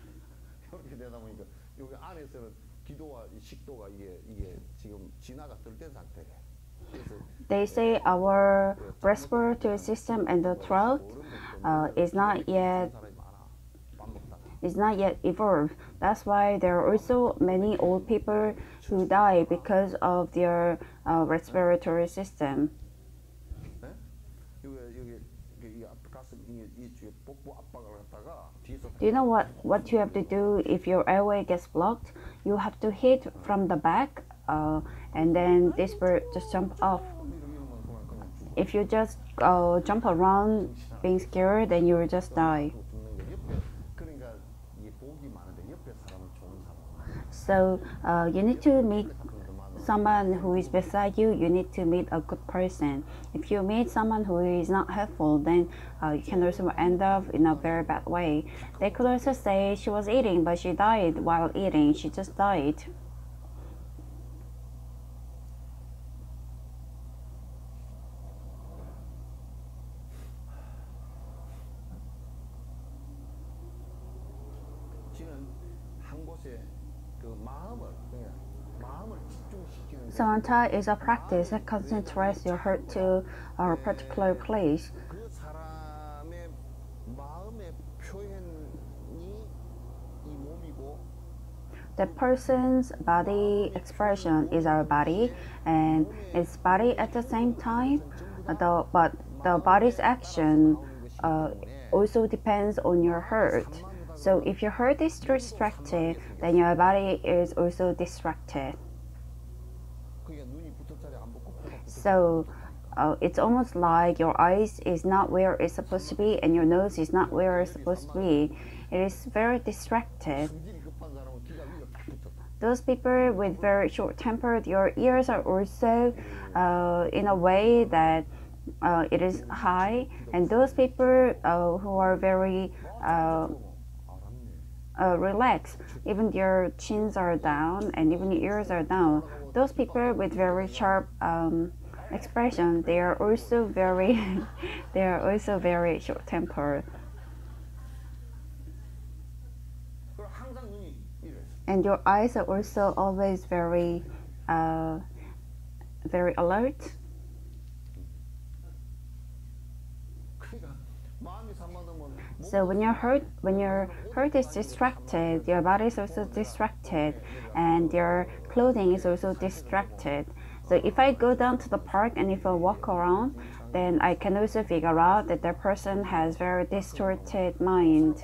이렇게 되다 보니까 여기 안에서는 기도와 식도가 이게 지금 진화가 덜 된 상태래. They say our respiratory system and the throat is not yet evolved. That's why there are also many old people who die because of their respiratory system. Do you know what you have to do if your airway gets blocked? You have to hit from the back, and then this bird just jump off. If you just jump around being scared, then you will just die. So you need to meet someone who is beside you. You need to meet a good person. If you meet someone who is not helpful, then you can also end up in a very bad way. They could also say she was eating, but she died while eating. She just died. Samatha is a practice that concentrates your heart to a particular place. The person's body expression is our body, and its body at the same time. But the body's action also depends on your heart. So if your heart is distracted, then your body is also distracted. So it's almost like your eyes is not where it's supposed to be, and your nose is not where it's supposed to be. It is very distracted. Those people with very short temper, your ears are also in a way that it is high, and those people who are very relaxed, even their chins are down and even the ears are down. Those people with very sharp expression, they are also very short tempered. And your eyes are also always very alert. So when your heart is distracted, your body is also distracted, and your clothing is also distracted. So if I go down to the park and if I walk around, then I can also figure out that the person has very distorted mind,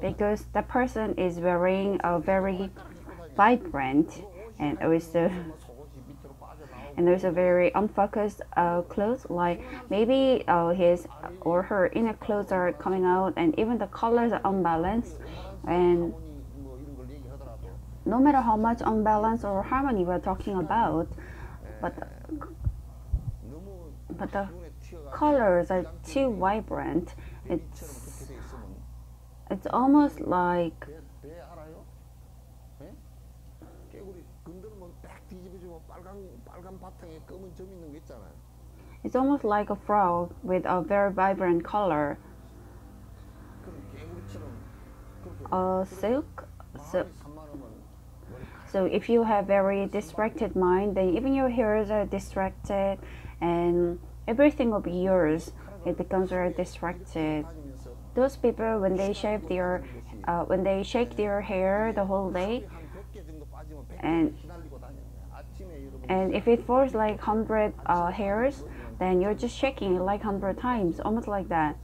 because the person is wearing a very vibrant and also very unfocused clothes. Like maybe his or her inner clothes are coming out, and even the colors are unbalanced. And no matter how much unbalance or harmony we're talking about, but the colors are too vibrant. It's almost like a frog with a very vibrant color. Silk. So if you have very distracted mind, then even your hairs are distracted, and everything will be yours. It becomes very distracted. Those people, when they shake their hair the whole day, and if it falls like 100 hairs, then you're just shaking it like 100 times, almost like that.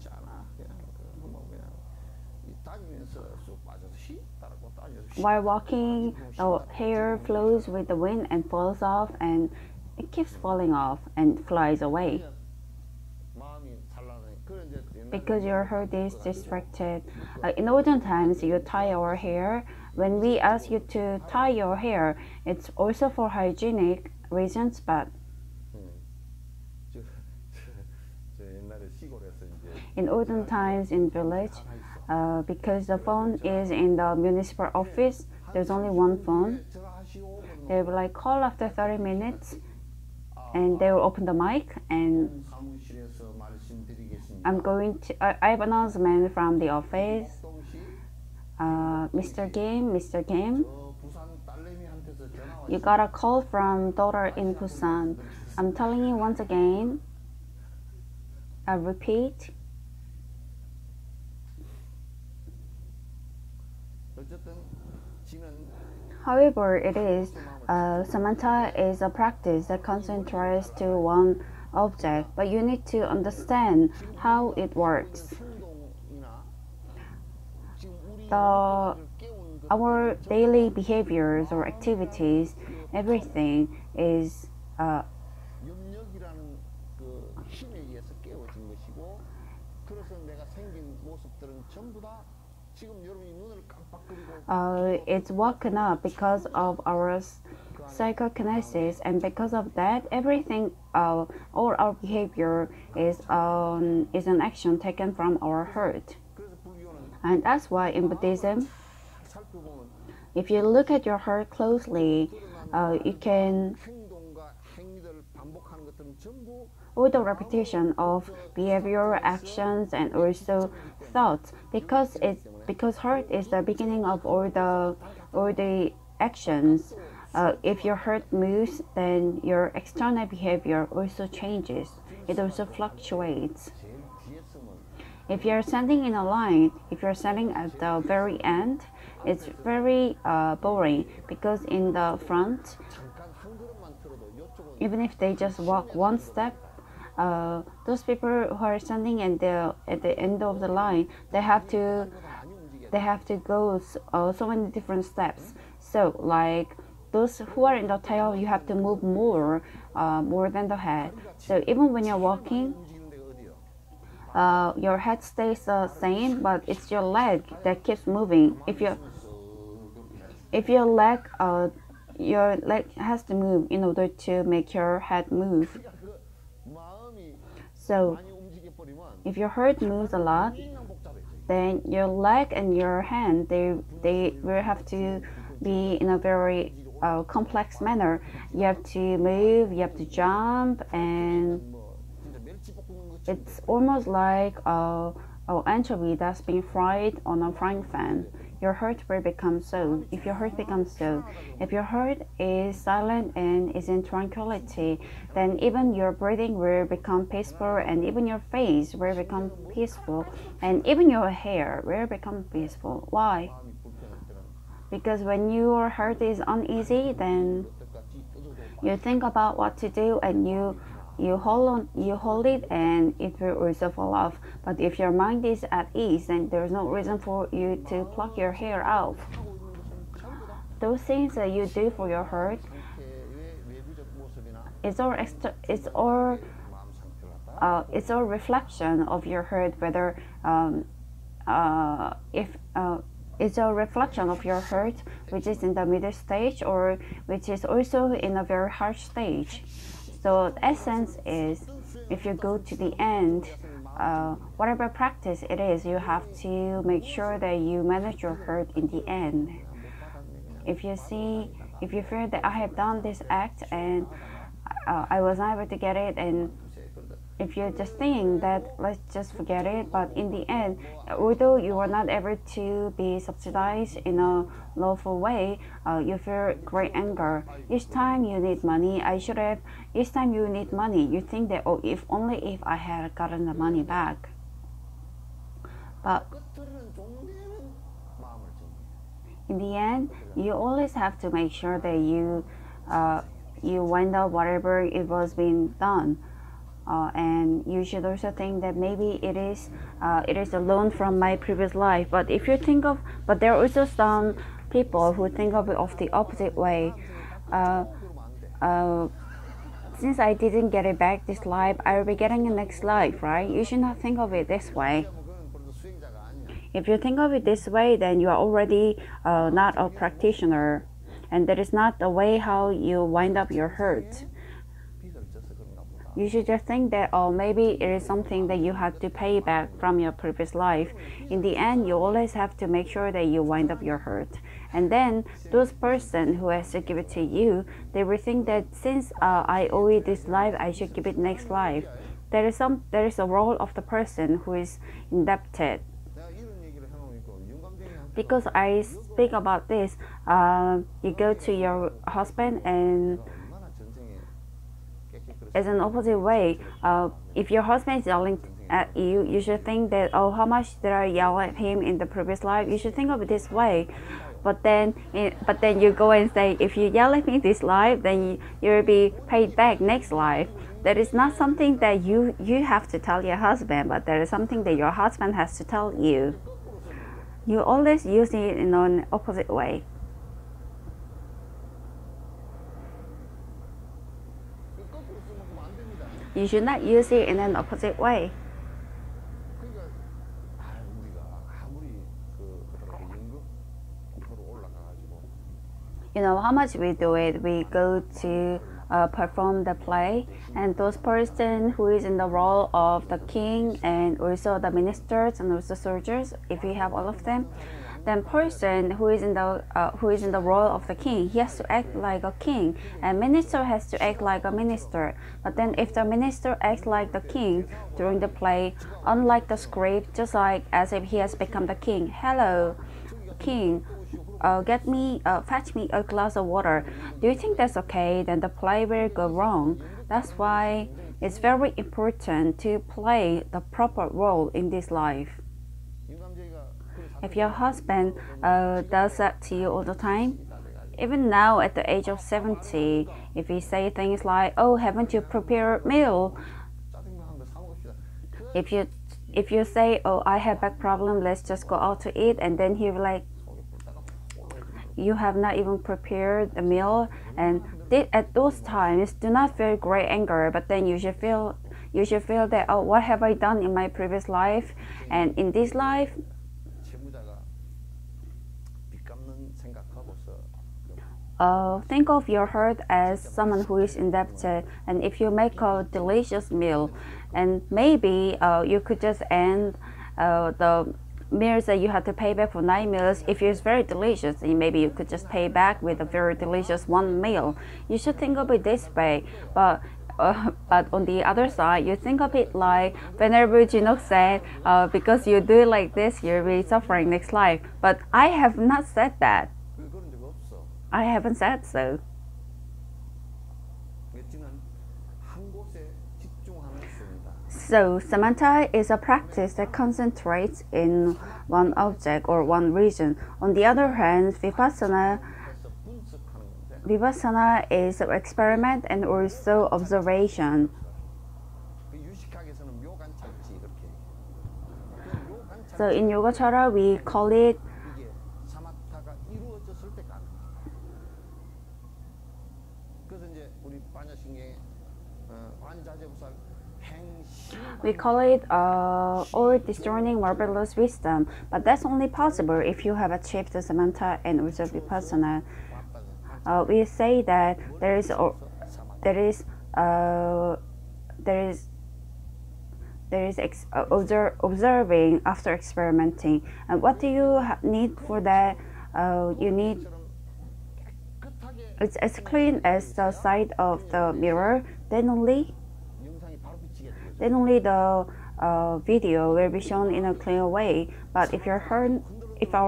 While walking, the hair flows with the wind and falls off, and it keeps falling off and flies away 마음이 산란해. 그런 이제 옛날에 because your heart is distracted. In olden times, you tie your hair. When we ask you to tie your hair, it's also for hygienic reasons, but 저, 저 옛날에 시골에서 이제 in olden times in village, because the phone is in the municipal office, there's only one phone. 전화하시오. They will like call after 30 minutes and they will open the mic and 사무실에서 말씀드리겠습니다. I'm going to, I have an announcement from the office. 동시 Mr. Kim, 저 부산 딸내미한테서 전화 you got a call from daughter in Busan. I'm telling you once again, I repeat, 어쨌든 지는 however it is, Samantha is a practice that concentrates to one object, but you need to understand how it works. 행동이나 지금 우리 The, 깨우는 것 our daily behaviors or activities, everything is 염력이라는 그 힘에 의해서 깨워진 것이고 그래서 내가 생긴 모습들은 전부 다 지금 여러분이 눈을 깜빡거리고 it's woken up because of our psychokinesis, and because of that, everything, all our behavior is an action taken from our heart. 그래서 불교는 And that's why in Buddhism, 살펴보면 if you look at your heart closely, you can 행동과 행위들 반복하는 것들은 전부 all the repetition of behavior, actions, and also thoughts, because heart is the beginning of all the actions. If your heart moves, then your external behavior also changes. It also fluctuates. 제일 뒤에 서면 If you're standing in a line, if you're standing at the very end, it's very boring, because in the front, 잠깐 한 걸음만 틀어도 이쪽은 even if they just walk one step, those people who are standing at the end of the line, they have to go so many different steps. So like those who are in the tail, you have to move more than the head. So even when you're walking, 움직이는 데가 어디요? your head stays the same, but it's your leg that keeps moving. If your leg has to move in order to make your head move. 그러니까 그 마음이 So 많이 움직여 버리면 if your heart moves a lot, 그냥 복잡해져요. then your leg and your hand, they will have to be in a very complex manner. You have to move, you have to jump, and 뭐 진짜 멸치 볶는 것처럼 it's almost like anchovy that's being fried on a frying pan. Your heart will become so. If your heart becomes so, if your heart is silent and is in tranquility, then even your breathing will become peaceful, and even your face will become peaceful, and even your hair will become peaceful. Why? 마음이 불편할 때는 Because when your heart is uneasy, then 어떡하지 떠져도 you think about what to do, and you hold it, and it will also fall off. But if your mind is at ease, then there's no reason for you to pluck your hair out. 하고 있는 것은 전부 다 Those things that you do for your heart, 상태의 외부적 모습이나 it's all 마음 상태를 갖다 it's a reflection of your heart, whether it's a reflection of your heart, which is in the middle stage or which is also in a very harsh stage. So the essence is, if you go to the end, whatever practice it is, you have to make sure that you manage your heart in the end. If you feel that I have done this act and I was not able to get it, and if you just think that let's just forget it, but in the end, although you are not able to be subsidized in a lawful way, you feel great anger. Each time you need money, each time you need money, you think that, oh, if I had gotten the money back. But 끝들은 종대는 마음을 정리해. in the end, you always have to make sure that you wind up whatever it was being done. And you should also think that maybe it is a loan from my previous life. But if you think of, but there are also some people who think of it of the opposite way. since I didn't get it back this life, I will be getting it next life, right? You should not think of it this way. If you think of it this way, then you are already not a practitioner, and that is not the way how you wind up your hurt. You should just think that, oh, maybe it is something that you have to pay back from your previous life. In the end, you always have to make sure that you wind up your hurt. And then those person who has to give it to you, they will think that since I owe it this life, I should give it next life. There is a role of the person who is indebted. Because I speak about this, you go to your husband and as an opposite way, if your husband is yelling at you, you should think that, oh, how much did I yell at him in the previous life? You should think of it this way. But then you go and say, if you yell at me this life, then you will be paid back next life. That is not something that you have to tell your husband, but that is something that your husband has to tell you. You always use it in an opposite way. You should not use it in an opposite way. You know how much we do it. We go to perform the play, and those person who is in the role of the king and also the ministers and also soldiers, if we have all of them, then person who is in the role of the king, he has to act like a king, and minister has to act like a minister. But then if the minister acts like the king during the play, unlike the script, just like as if he has become the king, hello king, fetch me a glass of water. Do you think that's okay? Then the play will go wrong. That's why it's very important to play the proper role in this life. If your husband does that to you all the time, even now at the age of 70, if he say things like, oh, haven't you prepared a meal? If you say, oh, I have back problem, let's just go out to eat, and then he will like, you have not even prepared a meal, and at those times do not feel great anger, but then you should feel that, oh, what have I done in my previous life, and in this life think of your hurt as someone who is indebted, and if you make a delicious meal, and maybe you could just end the meals that you have to pay back for 9 meals. If it's very delicious, then maybe you could just pay back with a very delicious 1 meal. You should think of it this way. But on the other side, you think of it like whenever Jinok said, because you do like this, you'll be suffering next life. But I have not said that. I haven't said so. So samatha is a practice that concentrates in one object or one region. On the other hand, vipassana is experiment and also observation. So in Yogacara, we call it all discerning marvelous wisdom, but that's only possible if you have achieved the samatha and also vipassana. We say that there is observing after experimenting. And what do you need for that? You need it's as clean as the side of the mirror. Then only the video will be shown in a clear way. But if our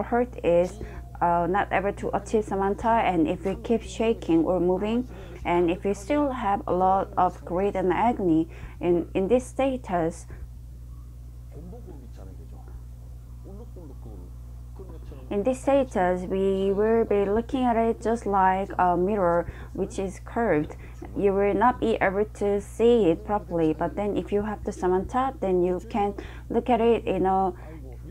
hurt is not able to achieve samatha, and if we keep shaking or moving, and if we still have a lot of greed and agony in this status, we will be looking at it just like a mirror which is curved. You will not be able to see it properly. But then if you have the samatha, then you can look at it in a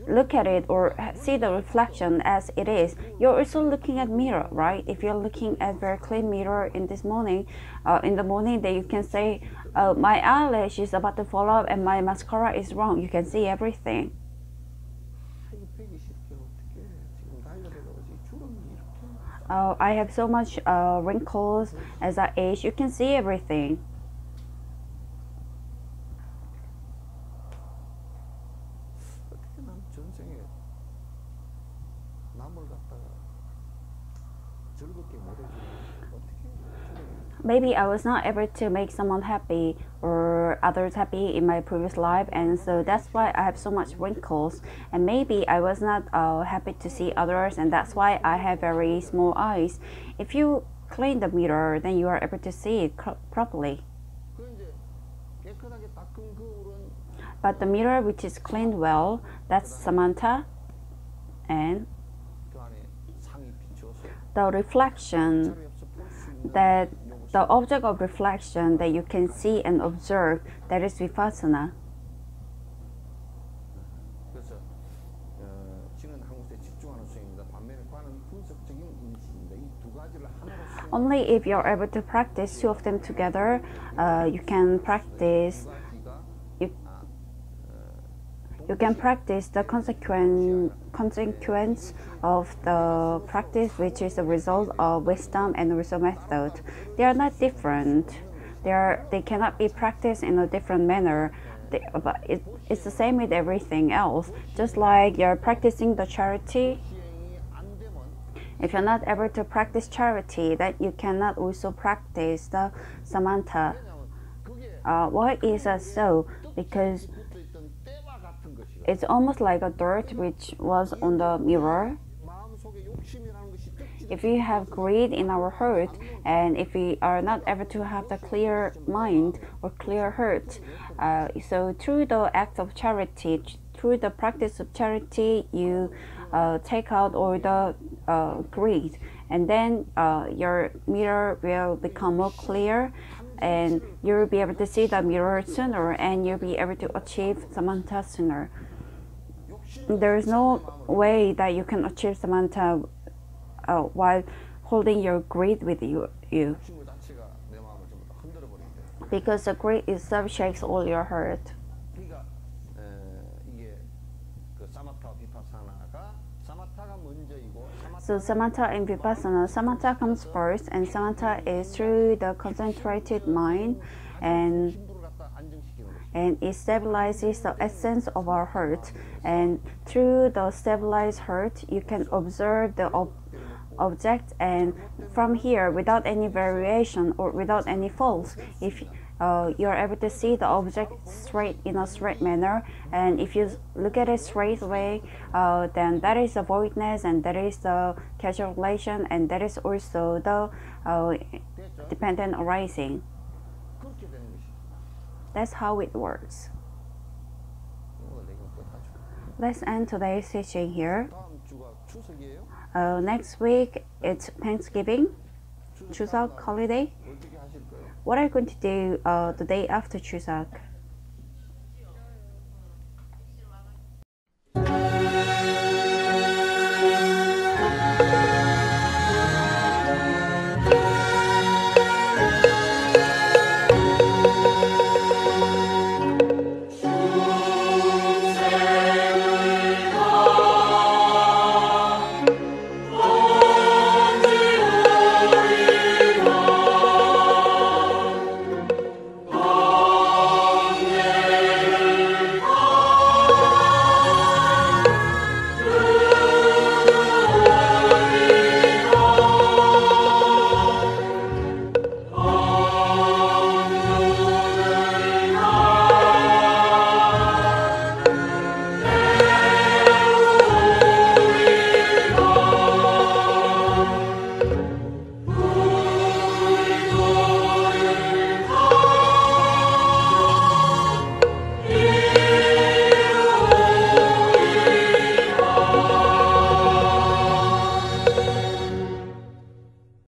look at it or see the reflection as it is, you're also looking at mirror, right? If you're looking at very clean mirror in this morning, in the morning, then you can say, my eyelash is about to fall off and my mascara is wrong. You can see everything. 이거 빼기 쉽게 어떻게 지금 나이가 들어가지 주름이 이렇게 I have so much wrinkles as I age. You can see everything. 어떻게 난 전생에 남을 갖다가 즐겁게 못해주는 어떻게 주름이 Maybe I was not able to make someone happy or others happy in my previous life, and so that's why I have so much wrinkles. And maybe I was not happy to see others, and that's why I have very small eyes. If you clean the mirror, then you are able to see it properly. 그 이제 깨끗하게 닦은 거울은 But the mirror which is cleaned well, that's Samantha, and 그 안에 상이 비추어서 the reflection, 자리 없어 볼 수 있는 that the object of reflection that you can see and observe, that is Vipassana. 그래서 지는 한국에 집중하는 수행입니다. 반면에 과는 분석적인 인식입니다. 이 두 가지를 하나로 수행. Only if you're able to practice two of them together, you can practice. You can practice the consequence of the practice, which is the result of wisdom and also method. They are not different. They cannot be practiced in a different manner. But it's the same with everything else. Just like you're practicing the charity, 시행이 안 되면 if you're not able to practice charity, then you cannot also practice the Samantha. 왜냐하면 그게 Why is that so? Because 붙어있던 때와 같은 것이요. it's almost like a dirt which was on the mirror. 마음속에 욕심이라는 것이 If we have greed in our heart, and if we are not able to have the clear mind or clear heart, so through the act of charity, through the practice of charity, you take out all the greed, and then your mirror will become more clear, and you'll be able to see the mirror sooner, and you'll be able to achieve Samantha sooner. There is no way that you can achieve Samantha while holding your greed with you, 욕심 자체가 내 마음을 전부 다 흔들어 버리기 때문에. because the greed itself shakes all your heart. 그러니까 이게 그 사마타 비파사나가 사마타가 먼저이고 So Samatha and Vipassana, Samatha comes first, and Samatha is through the concentrated mind, and 힘부를 갖다 안정시키는 것이. it stabilizes the essence of our heart. And through the stabilized heart, you can observe the object, and from here, without any variation or without any faults, if you are able to see the object straight in a straight manner, and if you look at it straight away, then that is the voidness, and that is the causal relation, and that is also the dependent arising. 그렇게 되는 것이. That's how it works. 오늘 내가 끝하죠. Let's end today's teaching here. 다음 주가 추석이에요. Next week it's Thanksgiving, Chuseok holiday. 어떻게 하실 거예요? What are you going to do the day after Chuseok?